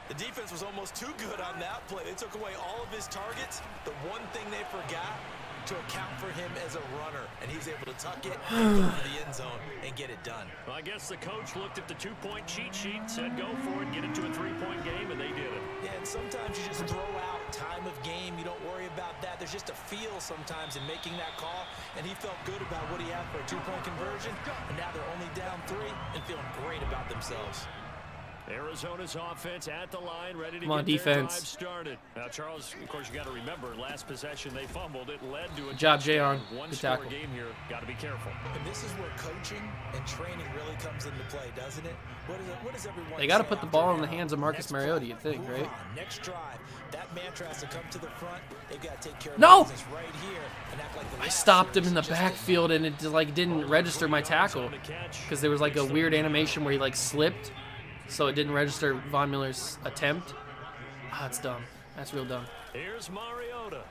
The defense was almost too good on that play. They took away all of his targets. The one thing they forgot to account for him as a runner, and he's able to tuck it and go for the end zone and get it done. Well, I guess the coach looked at the 2-point cheat sheet, said go for it, get it to a 3-point game, and they did it. Yeah, and sometimes you just throw out time of game. You don't worry about that. There's just a feel sometimes in making that call, and he felt good about what he had for a 2-point conversion, and now they're only down 3 and feeling great about themselves. Arizona's offense at the line, ready to Come on, get their drive defense. started. Now, Charles, of course, you got to remember, last possession they fumbled. It led to a Good job, touchdown. Jayon. One Good score tackle. game here. Got to be careful. And this is where coaching and training really comes into play, doesn't it? What does everyone They got to say put the after ball in the now? hands of Marcus Next Mariota, play, you'd think, move right? on. Next drive, that mantra has to come to the front. They've got to take care of No! business right here and act like the I last stopped him series in the just backfield, and it just, like didn't register my tackle because there was like a weird animation where he like slipped, so it didn't register Von Miller's attempt. Ah, that's dumb. That's real dumb. Here's Mariota.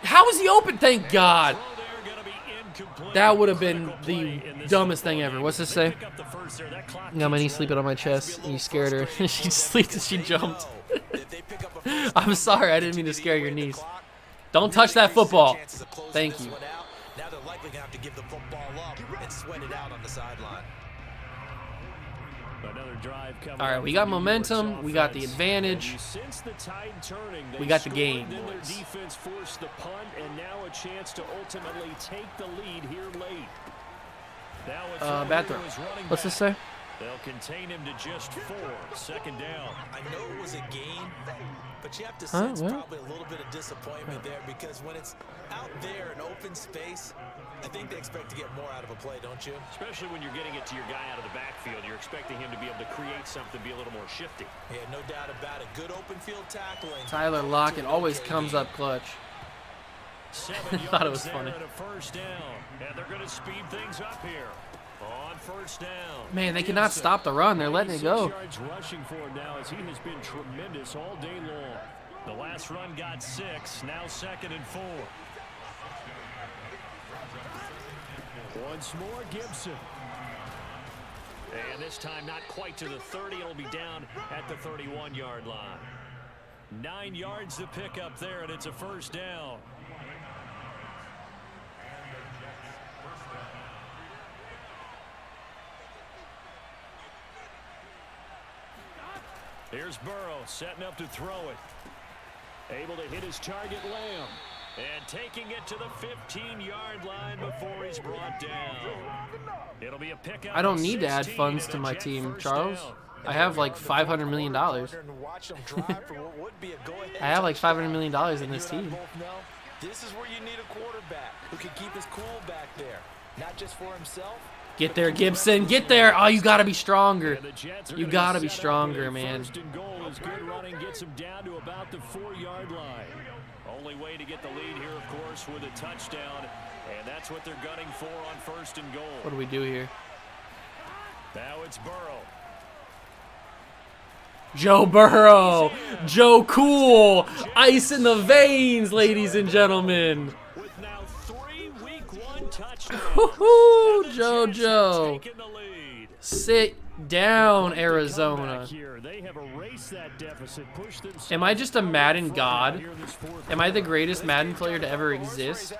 How was he open? Thank God. Throw there, gonna be incomplete. That would have been Critical the play in this dumbest thing football ever. game. What's this They say? pick up the first there. That clock Got my knee keeps sleeping on my chest, and you scared her. She slept and she They jumped. know that they pick up a first I'm down, sorry, I didn't mean to continue scare your win the niece. clock, Don't touch that really increase their football. chances of closing Thank this you. one out. Now they're likely going to have to give the football up and sweat it out on the sideline. Another drive coming All right, up we for got New momentum. York's We got the offense. advantage. And you sense the tide turning. They We got the scored, game, then their boys. defense forced the punt, and now a chance to ultimately take the lead here late. Now it's Bad throw. What's this say? They'll contain him to just 4. Second down. I know it was a game, but you have to Huh? sense What? probably a little bit of disappointment there because when it's out there in open space, I think they expect to get more out of a play, don't you? Especially when you're getting it to your guy out of the backfield. You're expecting him to be able to create something, be a little more shifty. Yeah, no doubt about it. Good open field tackling. Tyler Lockett always comes up clutch. 7 Thought it was yards there funny. and a first down. And they're going to speed things up here. On first down. Man, they cannot stop the run. They're letting it 96 go. yards rushing for him now as he has been tremendous all day long. The last run got 6, now 2nd and 4. Once more, Gibson. And this time not quite to the 30. It'll be down at the 31-yard line. 9 yards to pick up there, and it's a first down. Here's Burrow setting up to throw it. Able to hit his target, Lamb. And taking it to the 15-yard line before he's brought down. It'll be a pick up I don't of need to add 16 funds and to a my Jet team, first Charles. down. I have like $500 million. I have like $500 million in this team. This is where you need a quarterback who can keep his cool back there, not just for himself. Get there, Gibson. Get there. Oh, you got to be stronger. And the Jets are You gonna got to be set up stronger, with a man. First and goal is good running, gets him down to about the 4-yard line. Only way to get the lead here, of course, with a touchdown, and that's what they're gunning for on first and goal. What do we do here? Now it's Burrow. Joe Burrow. Joe Cool. Ice in the veins, ladies and gentlemen. With now 3 Week 1 touchdowns. Woohoo, And the Jets JoJo. have taken the lead. Sit down, Comeback Arizona. here. They have erased that deficit, pushed themselves Am I just a Madden forward god? here this fourth Am I the quarter. greatest Madden player to ever exist?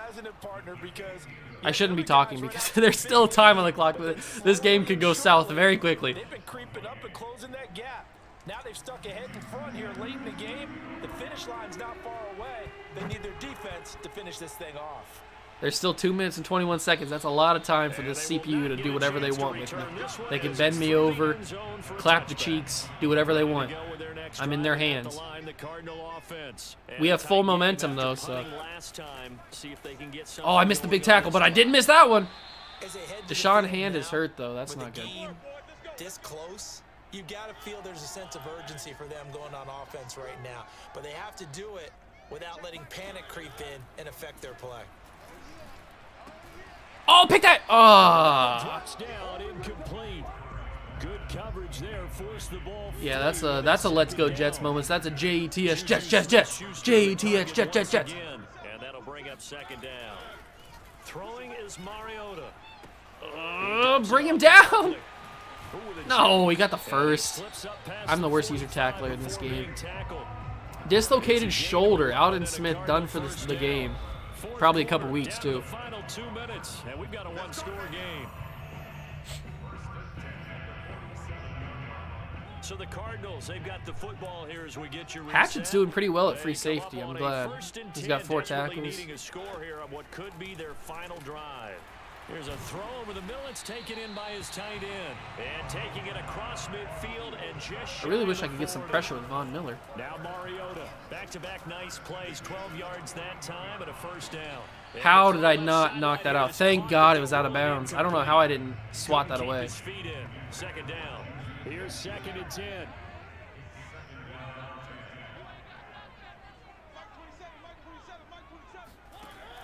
I shouldn't be talking because there's still time on the clock. This game could go south very quickly. They've been creeping up and closing that gap. Now they've stuck ahead in front here late in the game. The finish line's not far away. They need their defense to finish this thing off. There's still 2 minutes and 21 seconds. That's a lot of time for the CPU to do whatever they want with me. They can bend me over, clap the cheeks, do whatever they want. I'm in their hands. We have full momentum, though, so. Oh, I missed the big tackle, but I didn't miss that one. As they head to Deshaun the field Hand now, is hurt, though. That's with not the good. game this close, you've got to feel there's a sense of urgency for them going on offense right now. But they have to do it without letting panic creep in and affect their play. Oh, pick that! Ah. Touchdown incomplete. Good coverage there. Forced the ball. Yeah, that's a let's go Jets moments. That's a JETS Jets Jets Jets. JETS Jets Jets Jets. And that'll bring up second down. Throwing is Mariota. Bring him down. No, he got the first. I'm the worst user tackler in this game. Dislocated shoulder. Alden Smith done for the game. Probably a couple weeks, too. Final 2 minutes, and we've got a one-score game. So the Cardinals, they've got the football here as we get your Hatchett's doing pretty well at free safety. I'm glad. He's got 4 tackles. Needing a score here on what could be their final drive. Here's a throw over the middle. It's taken in by his tight end. And taking it across midfield and just I really wish I could get some pressure with Von Miller. Now Mariota. Back-to-back nice plays. 12 yards that time and a first down. How did I not knock that out? Thank God it was out of bounds. I don't know how I didn't swat that away. Second down. Here's 2nd and 10.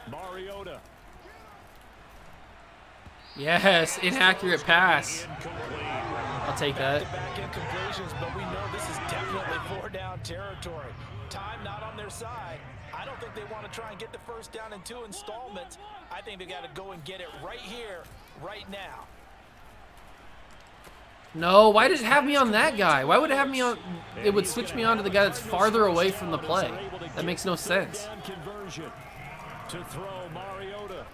Mariota. Yes, inaccurate pass. I'll take that. Back incompletions, but we know this is definitely 4-down territory. Time not on their side. I don't think they want to try and get the first down in 2 installments. I think they got to go and get it right here, right now. No, why did it have me on that guy? Why would it have me on? It would switch me on to the guy that's farther away from the play. That makes no sense. To throw Mariota.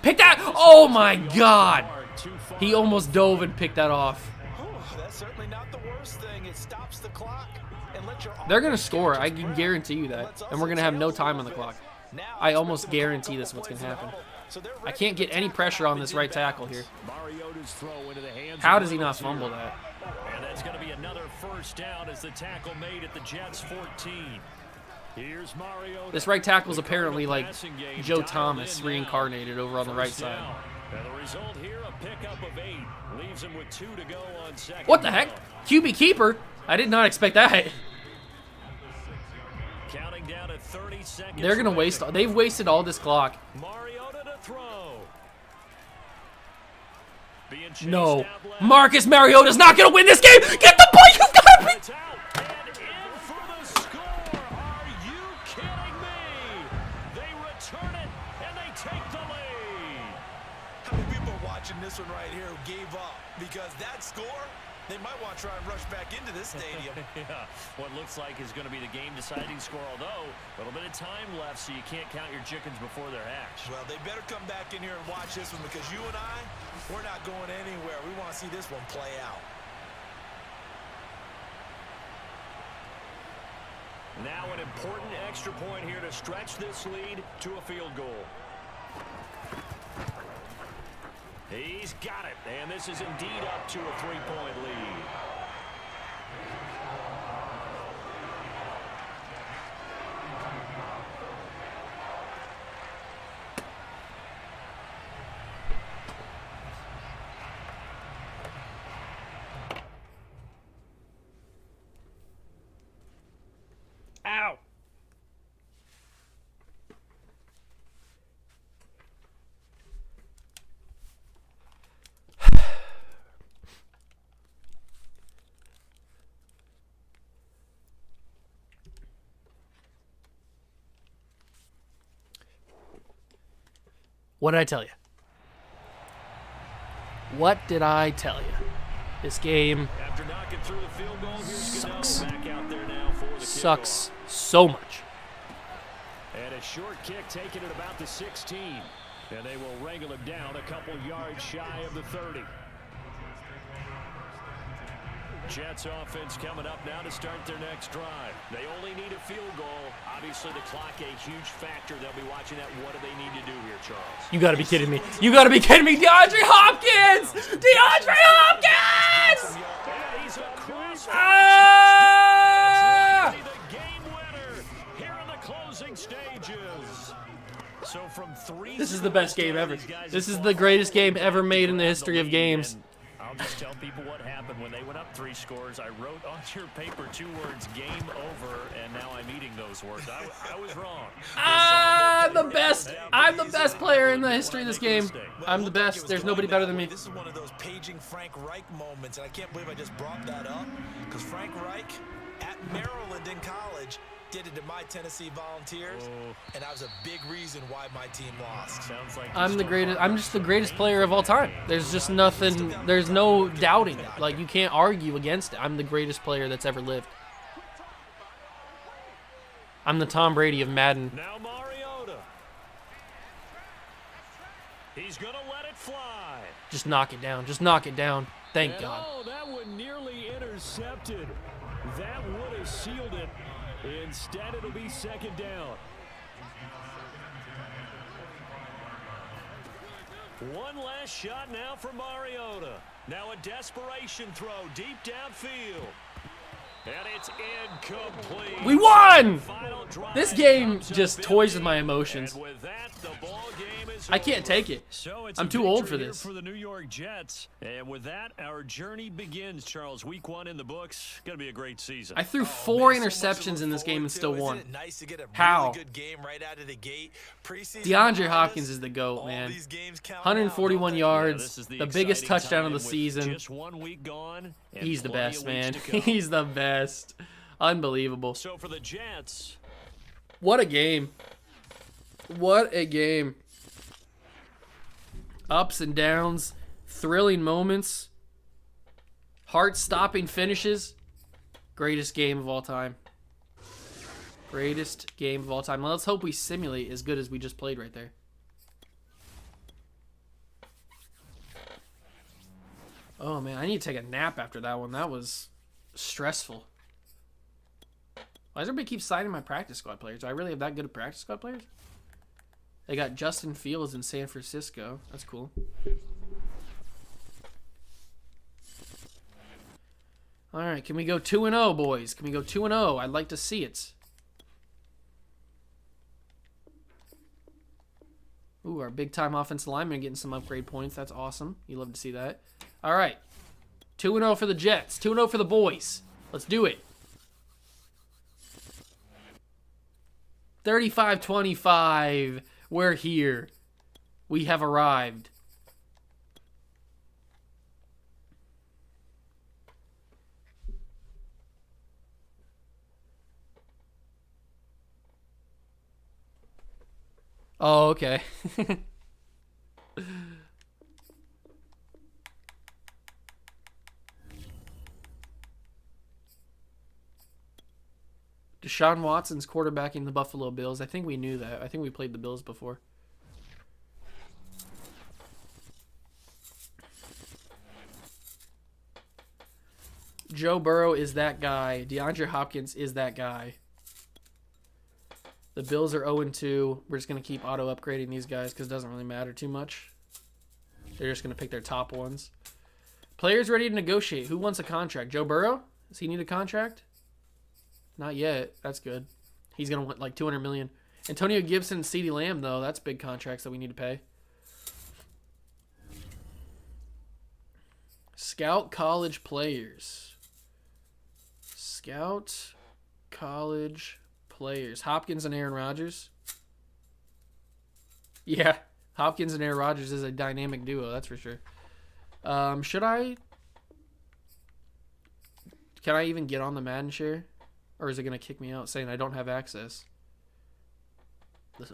Pick that! Oh my God! He almost dove and picked that off. That's certainly not the worst thing. It stops the clock and lets your They're gonna score. I can guarantee you that, and we're gonna have no time on the clock. I almost guarantee this is what's gonna happen. I can't get any pressure on this right tackle here. How does he not fumble that? And that's going to be another first down as the tackle made at the Jets 14. Here's Mariota. This right tackle is apparently like Joe Thomas reincarnated over on the right side. And the result here, a pickup of 8. Leaves him with 2 to go on second. What the heck? QB keeper? I did not expect that. Counting down at 30 seconds. They're gonna waste. They've wasted all this clock. Mariota to throw. No, Marcus Mariota's not gonna win this game. Get the ball, you got me. It's out and in for the score. Are you kidding me? They return it and they take the lead. How many people are watching this one right here who gave up because that score? They might want to try and rush back into this stadium. Yeah, what looks like is going to be the game-deciding score, although a little bit of time left, so you can't count your chickens before they're hatched. Well, they better come back in here and watch this one because you and I, we're not going anywhere. We want to see this one play out. Now an important extra point here to stretch this lead to a field goal. He's got it, and this is indeed up to a 3-point lead. Ow. What did I tell you? What did I tell you? This game After knocking through the field goal, here's sucks. back out there now for the Sucks so much. And a short kick taken at about the 16. And they will wrangle him down a couple yards shy of the 30. Jets offense coming up now to start their next drive. They only need a field goal. Obviously, the clock a huge factor. They'll be watching that. What do they need to do here, Charles? You gotta be kidding me. You gotta be kidding me. DeAndre Hopkins! DeAndre Hopkins! And he's across Ah! the game winner here in the closing stages. So from 3. This is the best game ever. This is the greatest game ever made in the history of games. I'll just tell people what happened when they went up 3 scores. I wrote on your paper 2 words, game over, and now I'm eating those words. I was wrong. I'm the best. I'm the best player in the history of this game. I'm the best. There's nobody better than me. This is one of those paging Frank Reich moments, and I can't believe I just brought that up because Frank Reich at Maryland in college did it to my Tennessee Volunteers, and I was a big reason why my team lost. Sounds like I'm the greatest. I'm just the greatest player of all time. There's just nothing. There's no doubting it. Like, you can't argue against it. I'm the greatest player that's ever lived. I'm the Tom Brady of Madden. Now Mariota. He's going to let it fly. Just knock it down. Just knock it down. Thank And God. oh, that one nearly intercepted. That would have sealed it. Instead, it'll be second down. One last shot now for Mariota. Now a desperation throw deep downfield. And it's incomplete. We won! Final drive This game comes up just toys with empty. my emotions. And with that, the ball game is I can't over. take it. So it's I'm a too old victory for here this. for the New York Jets. And with that, our journey begins, Charles. Week 1 in the books. Going to be a great season. I threw 4 Man, so much to interceptions look in this game forward and still to. won. Isn't it nice to get a How? really good game right out of the gate? Preseason DeAndre behind Hopkins us, is the GOAT, all man. these games count 141 out, don't they? yards, this is the biggest exciting touchdown of time the with season. Just 1 week gone. And He's the plenty best, of man. weeks to go. He's the best. Unbelievable. So for the Jets, What a game. What a game. Ups and downs, thrilling moments, heart-stopping finishes. Greatest game of all time. Greatest game of all time. Let's hope we simulate as good as we just played right there. Oh, man, I need to take a nap after that one. That was stressful. Why does everybody keep signing my practice squad players? Do I really have that good of practice squad players? They got Justin Fields in San Francisco. That's cool. All right, can we go 2-0, boys? Can we go 2-0? I'd like to see it. Ooh, our big-time offensive lineman getting some upgrade points. That's awesome. You love to see that. All right, 2-0 for the Jets. 2-0 for the boys. Let's do it. 35-25. We're here. We have arrived. Oh, okay. Deshaun Watson's quarterbacking the Buffalo Bills. I think we knew that. I think we played the Bills before. Joe Burrow is that guy. DeAndre Hopkins is that guy. The Bills are 0-2. We're just going to keep auto-upgrading these guys because it doesn't really matter too much. They're just going to pick their top ones. Players ready to negotiate. Who wants a contract? Joe Burrow? Does he need a contract? Not yet. That's good. He's going to want like $200 million. Antonio Gibson and CeeDee Lamb, though. That's big contracts that we need to pay. Scout college players. Scout college players. Hopkins and Aaron Rodgers. Yeah, Hopkins and Aaron Rodgers is a dynamic duo, that's for sure. Should I? Can I even get on the Madden share? Or is it going to kick me out saying I don't have access?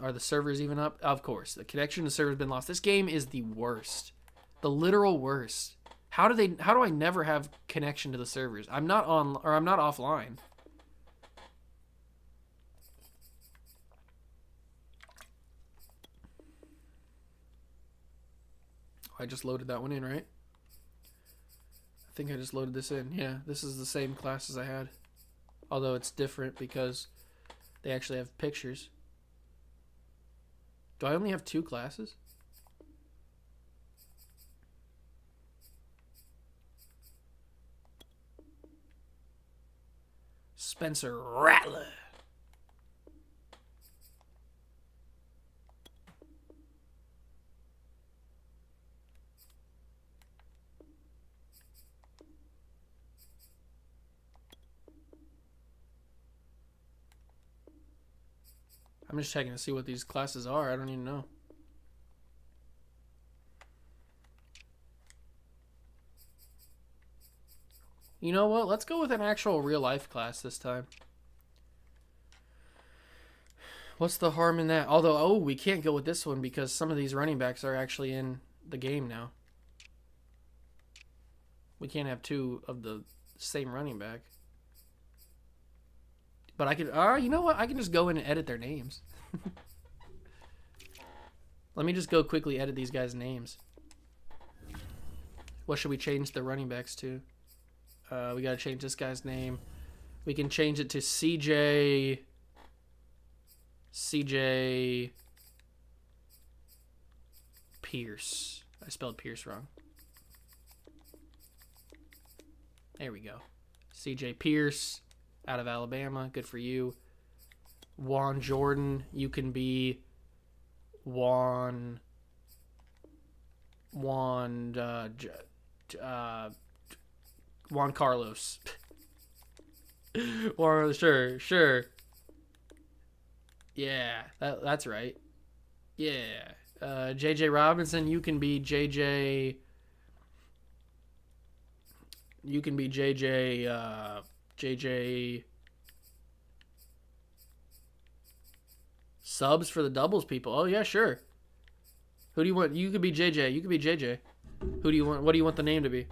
Are the servers even up? Of course. The connection to the server has been lost. This game is the worst. The literal worst. How do I never have connection to the servers? I'm not on, or I'm not offline. I just loaded that one in, right? I think I just loaded this in. Yeah, this is the same class as I had. Although it's different because they actually have pictures. Do I only have 2 classes? Spencer Rattler. I'm just checking to see what these classes are. I don't even know. You know what? Let's go with an actual real life class this time. What's the harm in that? Although, oh, we can't go with this one because some of these running backs are actually in the game now. We can't have two of the same running back. But I could, you know what? I can just go in and edit their names. Let me just go quickly edit these guys' names. What should we change the running backs to? We got to change this guy's name. We can change it to CJ Pierce. I spelled Pierce wrong. There we go. CJ Pierce out of Alabama. Good for you. Juan Jordan. You can be Juan Carlos. Or sure. Yeah, that's right. Yeah. JJ Robinson, you can be JJ. You can be JJ subs for the doubles people. Oh yeah, sure. Who do you want? You could be JJ. You could be JJ. Who do you want? What do you want the name to be?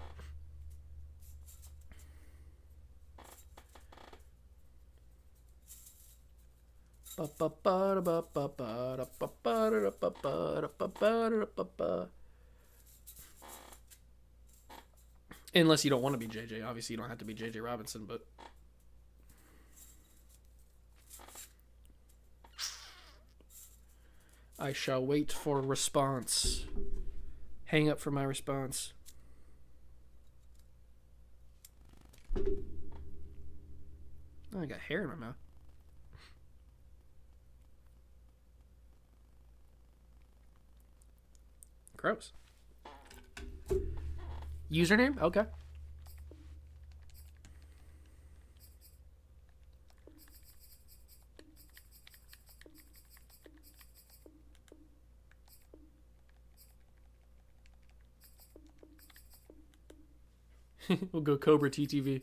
Unless you don't want to be JJ. Obviously, you don't have to be JJ Robinson, but... I shall wait for response. Hang up for my response. Oh, I got hair in my mouth. Gross. Username? Okay. We'll go Cobra TTV.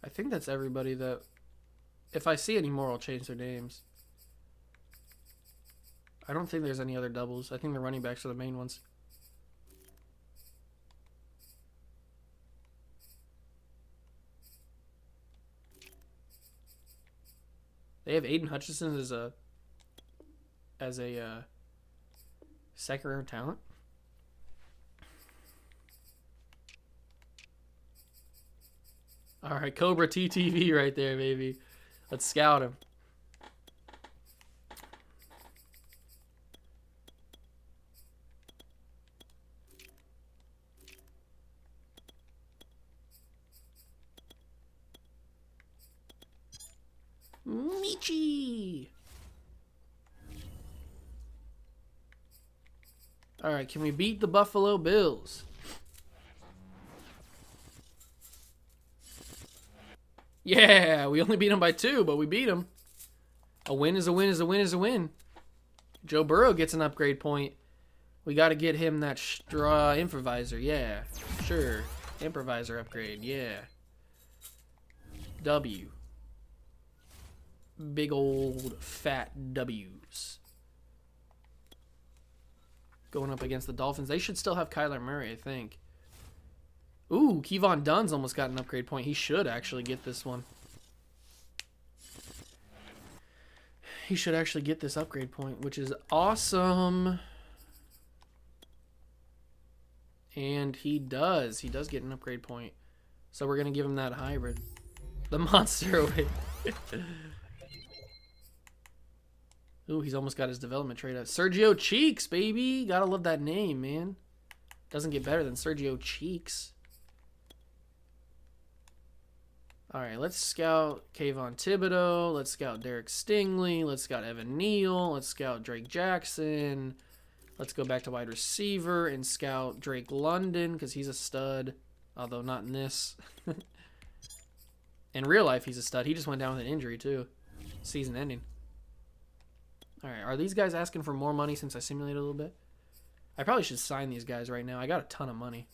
I think that's everybody that... If I see any more, I'll change their names. I don't think there's any other doubles. I think the running backs are the main ones. They have Aiden Hutchinson as a second round talent. All right, Cobra TTV right there, baby. Let's scout him. Michi. All right, can we beat the Buffalo Bills? Yeah, we only beat them by 2, but we beat them. A win is a win is a win is a win. Joe Burrow gets an upgrade point. We got to get him that straw improviser. Yeah, sure. Improviser upgrade. Yeah. W. Big old fat W's. Going up against the Dolphins. They should still have Kyler Murray, I think. Ooh, Kevon Dunn's almost got an upgrade point. He should actually get this one. He should actually get this upgrade point, which is awesome. And he does. He does get an upgrade point. So we're going to give him that hybrid. The monster away. Ooh, he's almost got his development trait up. Sergio Cheeks, baby. Gotta love that name, man. Doesn't get better than Sergio Cheeks. All right, let's scout Kayvon Thibodeau. Let's scout Derek Stingley. Let's scout Evan Neal. Let's scout Drake Jackson. Let's go back to wide receiver and scout Drake London because he's a stud, although not in this. In real life, he's a stud. He just went down with an injury, too. Season ending. All right, are these guys asking for more money since I simulated a little bit? I probably should sign these guys right now. I got a ton of money.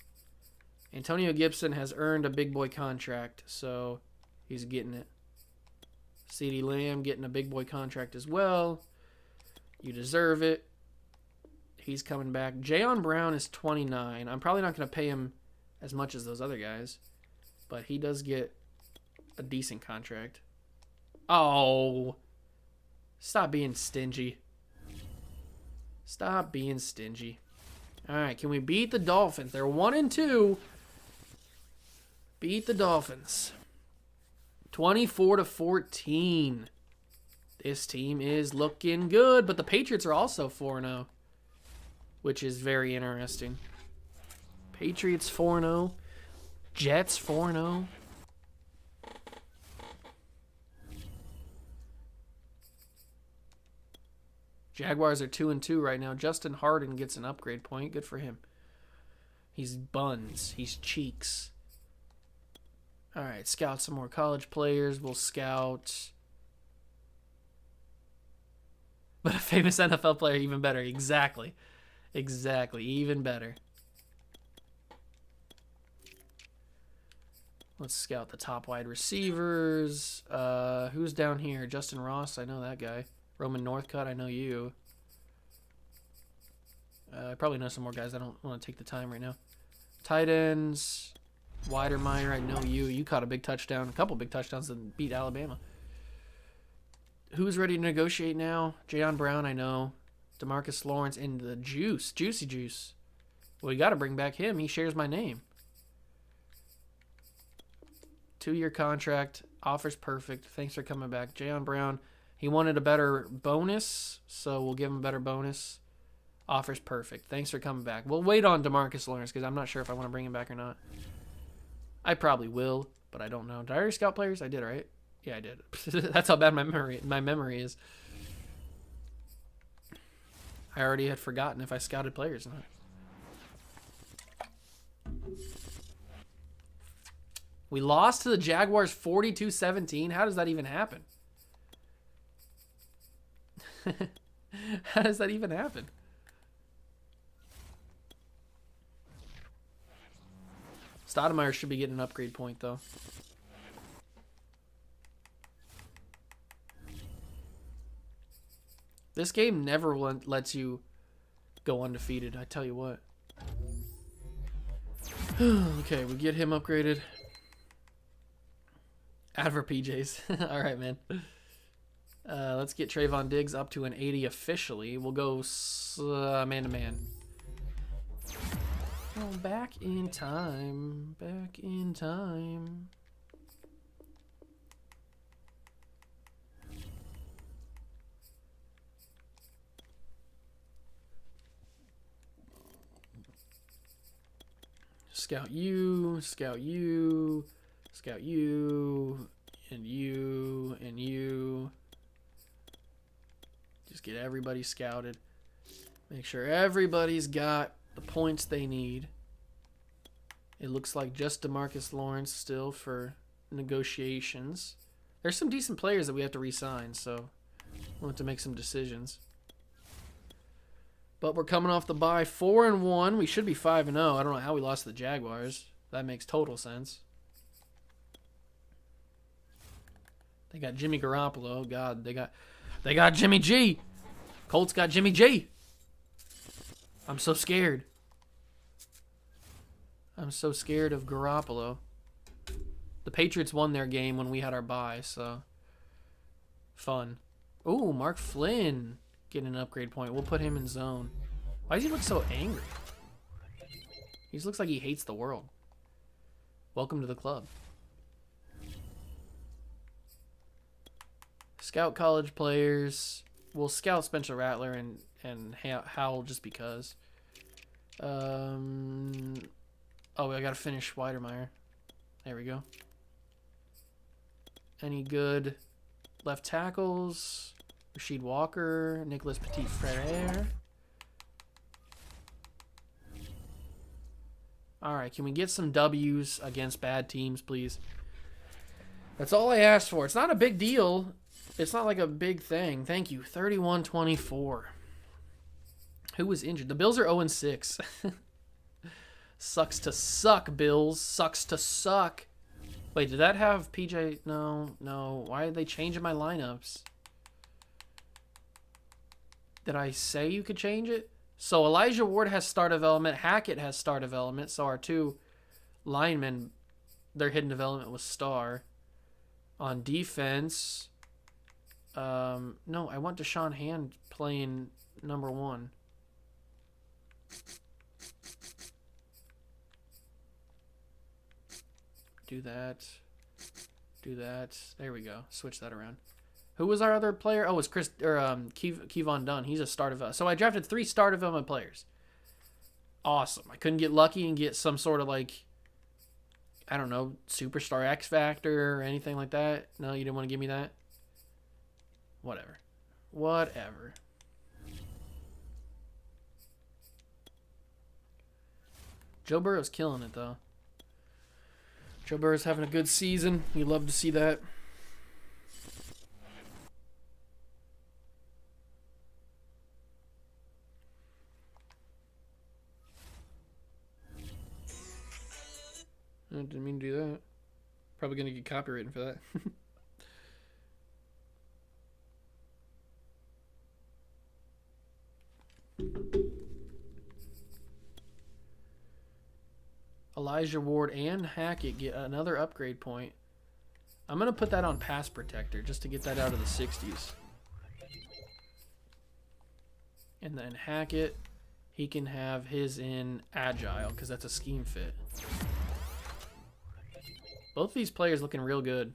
Antonio Gibson has earned a big boy contract, so he's getting it. CeeDee Lamb getting a big boy contract as well. You deserve it. He's coming back. Jayon Brown is 29. I'm probably not going to pay him as much as those other guys, but he does get a decent contract. Oh, stop being stingy. Stop being stingy. All right, can we beat the Dolphins? They're 1-2. Beat the Dolphins. 24-14. This team is looking good, but the Patriots are also 4-0, which is very interesting. Patriots 4-0. Jets 4-0. Jaguars are 2-2 right now. Justin Harden gets an upgrade point. Good for him. He's buns. He's cheeks. All right, scout some more college players. We'll scout. But a famous NFL player, even better. Exactly. Exactly. Even better. Let's scout the top wide receivers. Who's down here? Justin Ross. I know that guy. Roman Northcutt. I know you. I probably know some more guys. I don't want to take the time right now. Tight ends. Weidermeyer. I know you. You caught a big touchdown. A couple big touchdowns and beat Alabama. Who's ready to negotiate now? Jayon Brown, I know. DeMarcus Lawrence and the Juice. Juicy Juice. Well, you got to bring back him. He shares my name. 2-year contract. Offers perfect. Thanks for coming back. Jayon Brown. He wanted a better bonus, so we'll give him a better bonus. Offers perfect. Thanks for coming back. We'll wait on DeMarcus Lawrence because I'm not sure if I want to bring him back or not. I probably will, but I don't know. Did I already scout players? I did, right? Yeah, I did. That's how bad my memory is. I already had forgotten if I scouted players or not. We lost to the Jaguars 42-17. How does that even happen? How does that even happen? Stoudemire should be getting an upgrade point, though. This game never lets you go undefeated, I tell you what. Okay, we get him upgraded. Add for PJs. All right, man. Let's get Trayvon Diggs up to an 80 officially. We'll go man-to-man. Oh, back in time. Back in time. Scout you, scout you, scout you, and you, and you. Just get everybody scouted. Make sure everybody's got the points they need. It looks like just DeMarcus Lawrence still for negotiations. There's some decent players that we have to re-sign, so we'll have to make some decisions. But we're coming off the bye 4-1. We should be 5-0. I don't know how we lost to the Jaguars. That makes total sense. They got Jimmy Garoppolo. God, they got Jimmy G. Colts got Jimmy G. I'm so scared. I'm so scared of Garoppolo. The Patriots won their game when we had our bye, so fun. Ooh, Mark Flynn getting an upgrade point. We'll put him in zone. Why does he look so angry? He just looks like he hates the world. Welcome to the club. Scout college players. We'll scout Spencer Rattler and Howell just because. Oh, I gotta finish Weidermeyer. There we go. Any good left tackles? Rasheed Walker, Nicholas Petit-Frere. All right, can we get some W's against bad teams, please? That's all I asked for. It's not a big deal. It's not like a big thing. Thank you. 31-24. Who was injured? The Bills are 0-6. Sucks to suck, Bills. Sucks to suck. Wait, did that have PJ? No, no. Why are they changing my lineups? Did I say you could change it? So Elijah Ward has star development. Hackett has star development. So our two linemen, their hidden development was star. On defense, no, I want Deshaun Hand playing number 1. Do that. Do that. There we go. Switch that around. Who was our other player? Oh, it was Kevon Dunn. He's a star development. So I drafted 3 star development players. Awesome. I couldn't get lucky and get some sort of like, I don't know, superstar X Factor or anything like that. No, you didn't want to give me that? Whatever. Whatever. Joe Burrow's killing it, though. Joe Burrow's having a good season. You love to see that. I didn't mean to do that. Probably going to get copywritten for that. Elijah Ward and Hackett get another upgrade point. I'm going to put that on pass protector just to get that out of the 60s. And then Hackett, he can have his in agile because that's a scheme fit. Both these players looking real good.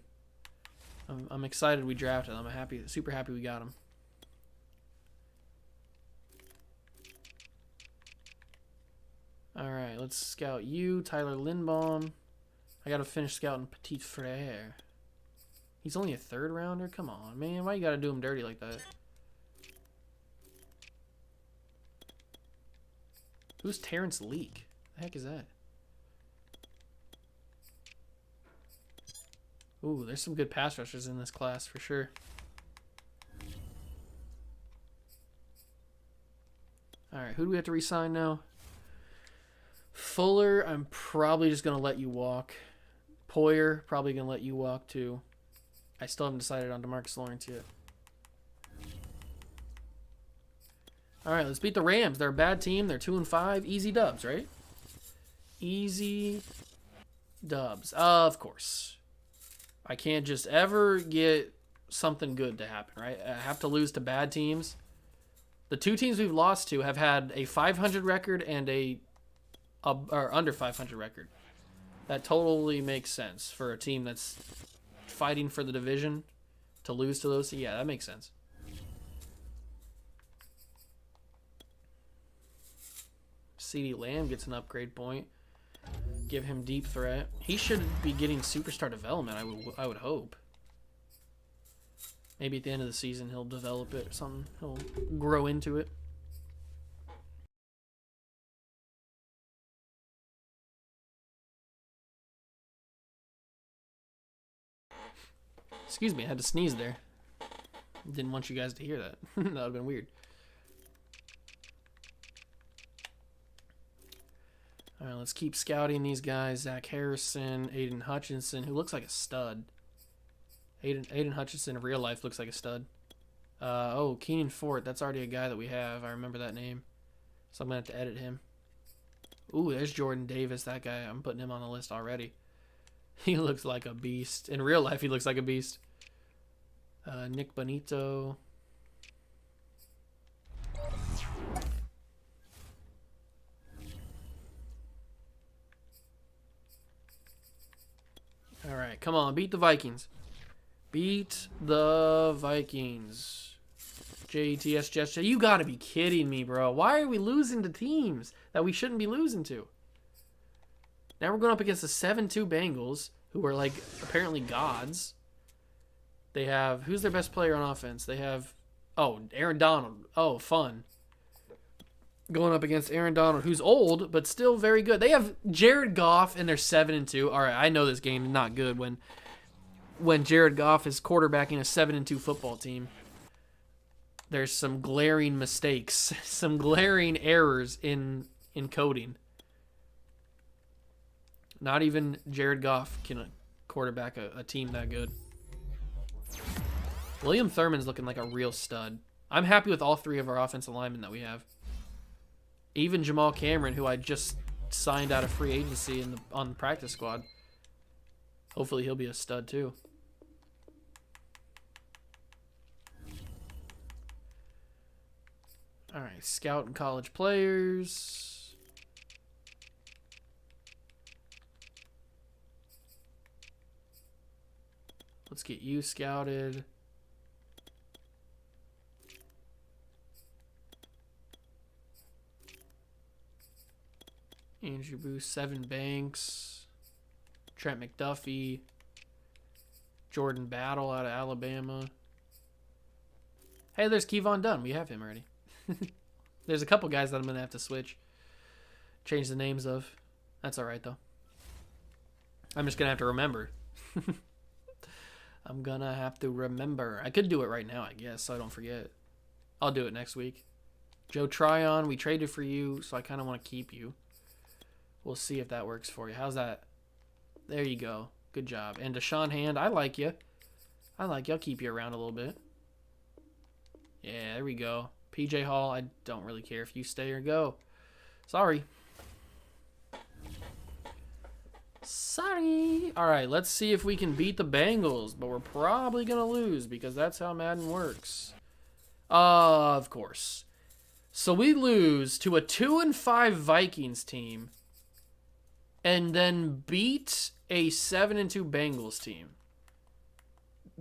I'm excited we drafted them. I'm happy, super happy we got them. All right, let's scout you, Tyler Lindbaum. I got to finish scouting Petit Frere. He's only a 3rd rounder? Come on, man. Why you got to do him dirty like that? Who's Terrence Leak? The heck is that? Ooh, there's some good pass rushers in this class for sure. All right, who do we have to re-sign now? Fuller, I'm probably just going to let you walk. Poyer, probably going to let you walk too. I still haven't decided on DeMarcus Lawrence yet. All right, let's beat the Rams. They're a bad team. They're 2-5. Easy dubs, right? Easy dubs. Of course. I can't just ever get something good to happen, right? I have to lose to bad teams. The 2 teams we've lost to have had a 500 record and or under 500 record. That totally makes sense for a team that's fighting for the division to lose to those. Yeah, that makes sense. CeeDee Lamb gets an upgrade point. Give him deep threat. He should be getting superstar development, I would hope. Maybe at the end of the season he'll develop it or something. He'll grow into it. Excuse me, I had to sneeze there. Didn't want you guys to hear that. That would have been weird. All right, let's keep scouting these guys. Zach Harrison, Aiden Hutchinson, who looks like a stud. Aiden Hutchinson in real life looks like a stud. Oh, Keenan Fort. That's already a guy that we have. I remember that name. So I'm going to have to edit him. Ooh, there's Jordan Davis. That guy, I'm putting him on the list already. He looks like a beast. In real life, he looks like a beast. Nick Bonito. All right, come on. Beat the Vikings. Beat the Vikings. JTS Jets. You got to be kidding me, bro. Why are we losing to teams that we shouldn't be losing to? Now we're going up against the 7-2 Bengals, who are like apparently gods. They have, who's their best player on offense? They have, oh, Aaron Donald. Oh, fun. Going up against Aaron Donald, who's old, but still very good. They have Jared Goff, and they're 7-2. All right, I know this game is not good when Jared Goff is quarterbacking a 7-2 football team. There's some glaring mistakes, some glaring errors in coding. Not even Jared Goff can quarterback a team that good. William Thurman's looking like a real stud. I'm happy with all 3 of our offensive linemen that we have. Even Jamal Cameron, who I just signed out of free agency on the practice squad. Hopefully he'll be a stud too. All right, scout and college players. Let's get you scouted. Andrew Booth, Seven Banks, Trent McDuffie, Jordan Battle out of Alabama. Hey, there's Kevon Dunn. We have him already. There's a couple guys that I'm going to have to switch. Change the names of. That's all right, though. I'm just going to have to remember. I'm going to have to remember. I could do it right now, I guess, so I don't forget. I'll do it next week. Joe Tryon, we traded for you, so I kind of want to keep you. We'll see if that works for you. How's that? There you go. Good job. And Deshaun Hand, I like you. I like you. I'll keep you around a little bit. Yeah, there we go. PJ Hall, I don't really care if you stay or go. Sorry. Sorry. All right, let's see if we can beat the Bengals, but we're probably going to lose because that's how Madden works. Of course. So we lose to a 2-5 Vikings team and then beat a 7-2 Bengals team.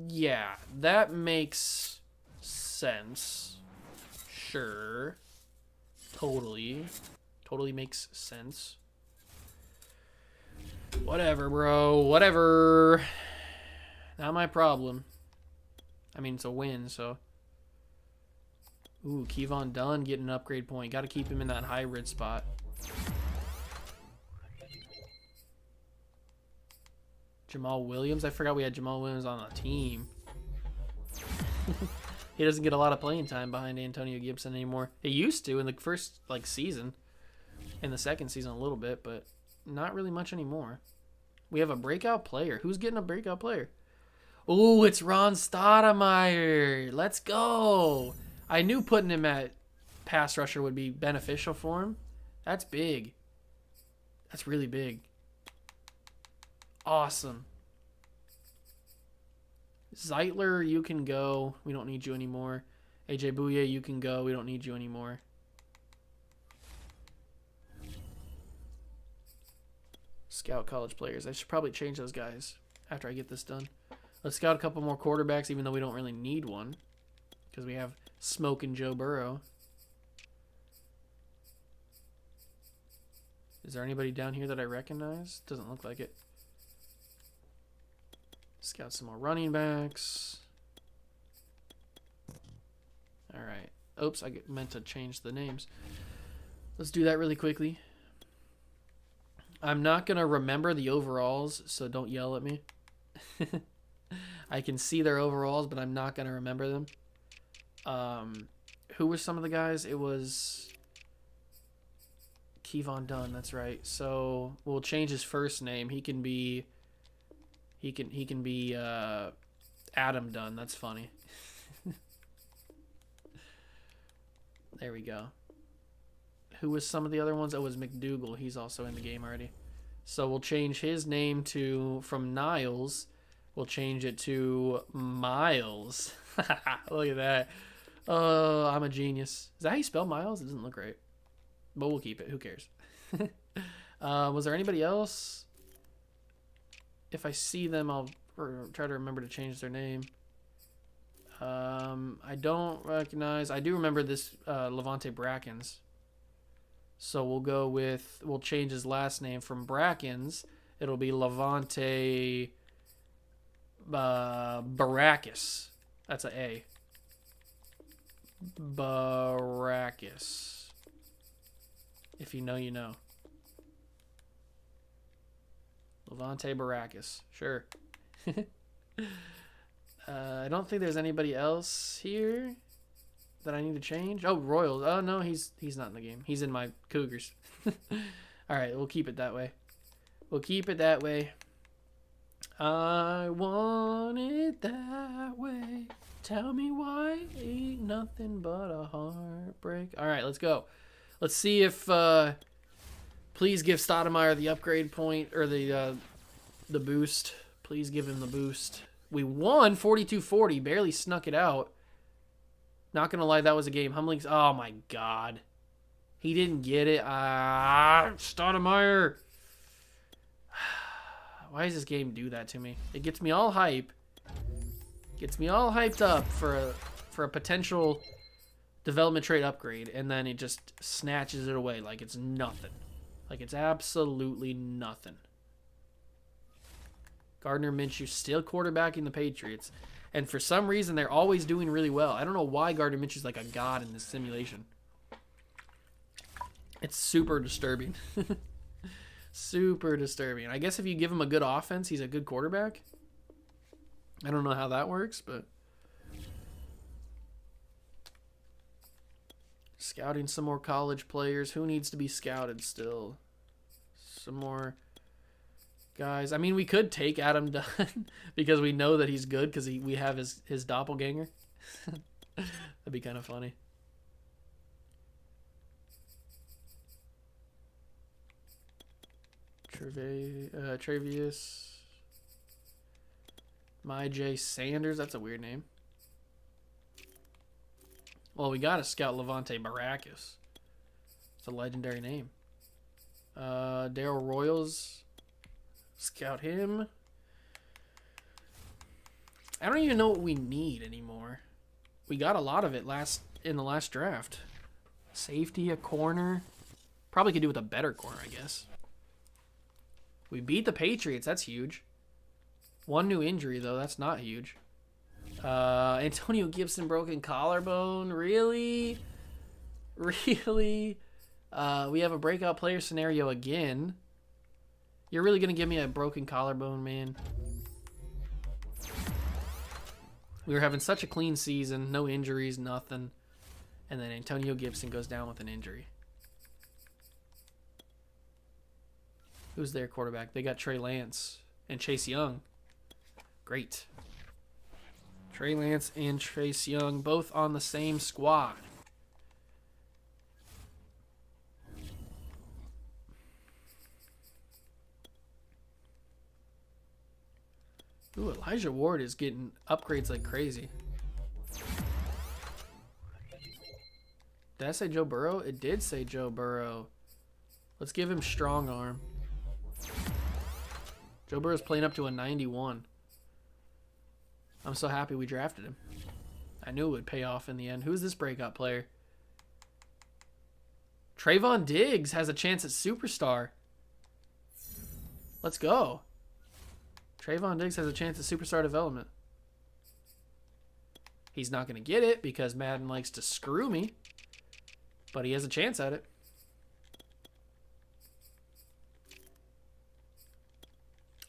Yeah, that makes sense. Sure. Totally makes sense. Whatever, bro. Whatever. Not my problem. I mean, it's a win, so. Ooh, Kevon Dunn getting an upgrade point. Got to keep him in that hybrid spot. Jamal Williams. I forgot we had Jamal Williams on the team. He doesn't get a lot of playing time behind Antonio Gibson anymore. He used to in the first season. In the second season a little bit, but not really much anymore. We have a breakout player. Who's getting a breakout player? Oh, it's Ron Stoudemire. Let's go. I knew putting him at pass rusher would be beneficial for him. That's big. That's really big. Awesome. Zeitler, you can go. We don't need you anymore. AJ Bouye, you can go. We don't need you anymore. Scout college players. I should probably change those guys after I get this done. Let's scout a couple more quarterbacks, even though we don't really need one. Because we have Smoking Joe Burrow. Is there anybody down here that I recognize? Doesn't look like it. Scout some more running backs. Alright. Oops, I meant to change the names. Let's do that really quickly. I'm not going to remember the overalls, so don't yell at me. I can see their overalls, but I'm not going to remember them. Who were some of the guys? It was Kevon Dunn, that's right. So we'll change his first name. He can be Adam Dunn. That's funny. There we go. Who was some of the other ones? Oh, it was McDougal. He's also in the game already. So we'll change his name from Niles. We'll change it to Miles. Look at that. Oh, I'm a genius. Is that how you spell Miles? It doesn't look right. But we'll keep it. Who cares? Was there anybody else? If I see them, I'll try to remember to change their name. I don't recognize. I do remember this Levante Brackens. So we'll change his last name from Brackens. It'll be Levante Baracus. That's an A. Baracus. If you know, you know. Levante Baracus. Sure. I don't think there's anybody else here that I need to change. Oh, Royals. Oh, no, he's not in the game. He's in my Cougars. All right, we'll keep it that way. We'll keep it that way. I want it that way. Tell me why ain't nothing but a heartbreak. All right, let's go. Let's see if please give Stoudemire the upgrade point or the boost. Please give him the boost. We won 42-40, barely snuck it out. Not gonna lie, that was a game. Humbling's. Oh my God, he didn't get it. Stoudemire. Why does this game do that to me? It gets me all hype. Gets me all hyped up for a potential development trait upgrade, and then it just snatches it away like it's nothing. Like it's absolutely nothing. Gardner Minshew still quarterbacking the Patriots, and for some reason they're always doing really well. I don't know why Gardner Minshew's like a god in this simulation. It's super disturbing. Super disturbing. I guess if you give him a good offense, he's a good quarterback. I don't know how that works, but scouting some more college players. Who needs to be scouted still? Some more guys. I mean, we could take Adam Dunn because we know that he's good because we have his doppelganger. That'd be kind of funny. Travius. J. Sanders. That's a weird name. Well, we got to scout Levante Baracus. It's a legendary name. Daryl Royals. Scout him. I don't even know what we need anymore. We got a lot of it in the last draft. Safety, a corner. Probably could do with a better corner, I guess. We beat the Patriots. That's huge. One new injury, though. That's not huge. Antonio Gibson broken collarbone. Really? Really? We have a breakout player scenario again. You're really going to give me a broken collarbone, man? We were having such a clean season. No injuries, nothing. And then Antonio Gibson goes down with an injury. Who's their quarterback? They got Trey Lance and Chase Young. Great. Trey Lance and Chase Young both on the same squad. Ooh, Elijah Ward is getting upgrades like crazy. Did I say Joe Burrow? It did say Joe Burrow. Let's give him strong arm. Joe Burrow's playing up to a 91. I'm so happy we drafted him. I knew it would pay off in the end. Who's this breakout player? Trayvon Diggs has a chance at superstar. Let's go. Trayvon Diggs has a chance at superstar development. He's not going to get it because Madden likes to screw me. But he has a chance at it.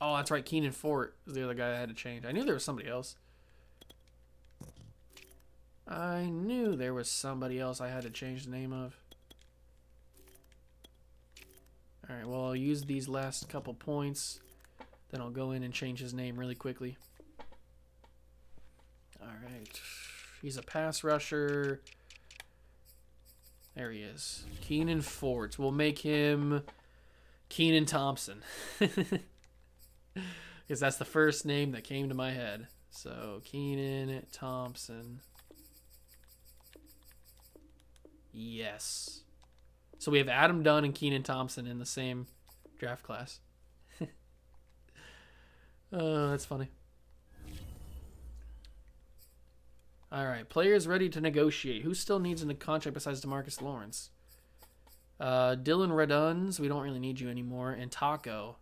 Oh, that's right. Keenan Fort is the other guy I had to change. I knew there was somebody else. I knew there was somebody else I had to change the name of. Alright, well, I'll use these last couple points. Then I'll go in and change his name really quickly. Alright. He's a pass rusher. There he is. Keenan Fort. We'll make him Keenan Thompson. Because that's the first name that came to my head. So, Keenan Thompson. Yes. So we have Adam Dunn and Keenan Thompson in the same draft class. Oh, that's funny. All right, players ready to negotiate. Who still needs a contract besides DeMarcus Lawrence? Dylan Reduns, we don't really need you anymore. And Taco.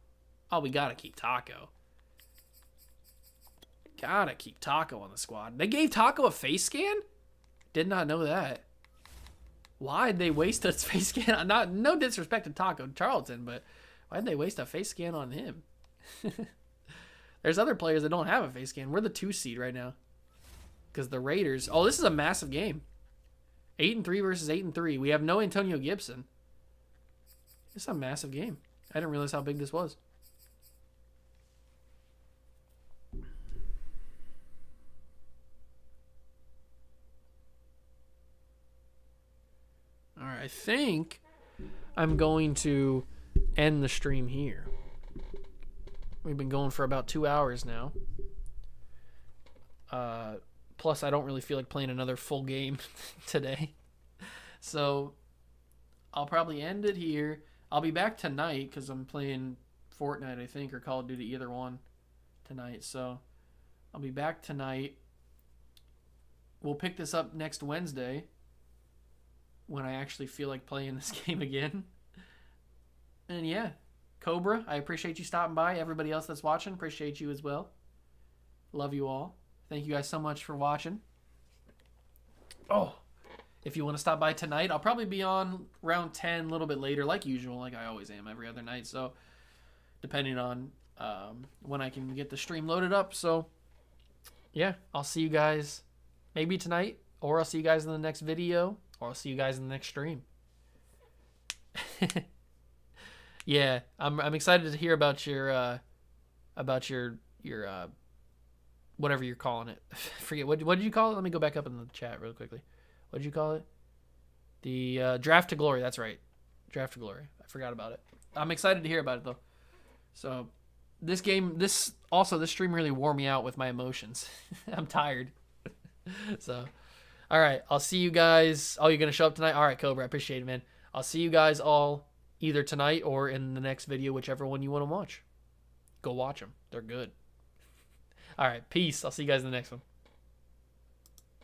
Oh, we got to keep Taco. Got to keep Taco on the squad. They gave Taco a face scan? Did not know that. Why'd they waste a face scan? No disrespect to Taco Charlton, but why'd they waste a face scan on him? There's other players that don't have a face scan. We're the 2 seed right now. Because the Raiders... Oh, this is a massive game. 8-3 versus 8-3. We have no Antonio Gibson. It's a massive game. I didn't realize how big this was. All right, I think I'm going to end the stream here. We've been going for about 2 hours now. Plus, I don't really feel like playing another full game today. So, I'll probably end it here. I'll be back tonight because I'm playing Fortnite, I think, or Call of Duty, either one tonight. So, I'll be back tonight. We'll pick this up next Wednesday when I actually feel like playing this game again. And yeah, Cobra, I appreciate you stopping by. Everybody else that's watching, appreciate you as well. Love you all. Thank you guys so much for watching. Oh, if you want to stop by tonight, I'll probably be on around 10, a little bit later, like usual, like I always am every other night. So, depending on when I can get the stream loaded up. So, yeah, I'll see you guys maybe tonight, or I'll see you guys in the next video, or I'll see you guys in the next stream. Yeah, I'm excited to hear about your whatever you're calling it. Forget what did you call it? Let me go back up in the chat real quickly. What did you call it? The Draft to Glory. That's right, Draft to Glory. I forgot about it. I'm excited to hear about it though. So this stream really wore me out with my emotions. I'm tired. So, all right, I'll see you guys. Oh, you're gonna show up tonight? All right, Cobra, I appreciate it, man. I'll see you guys all either tonight or in the next video, whichever one you want to watch. Go watch them. They're good. All right, peace. I'll see you guys in the next one.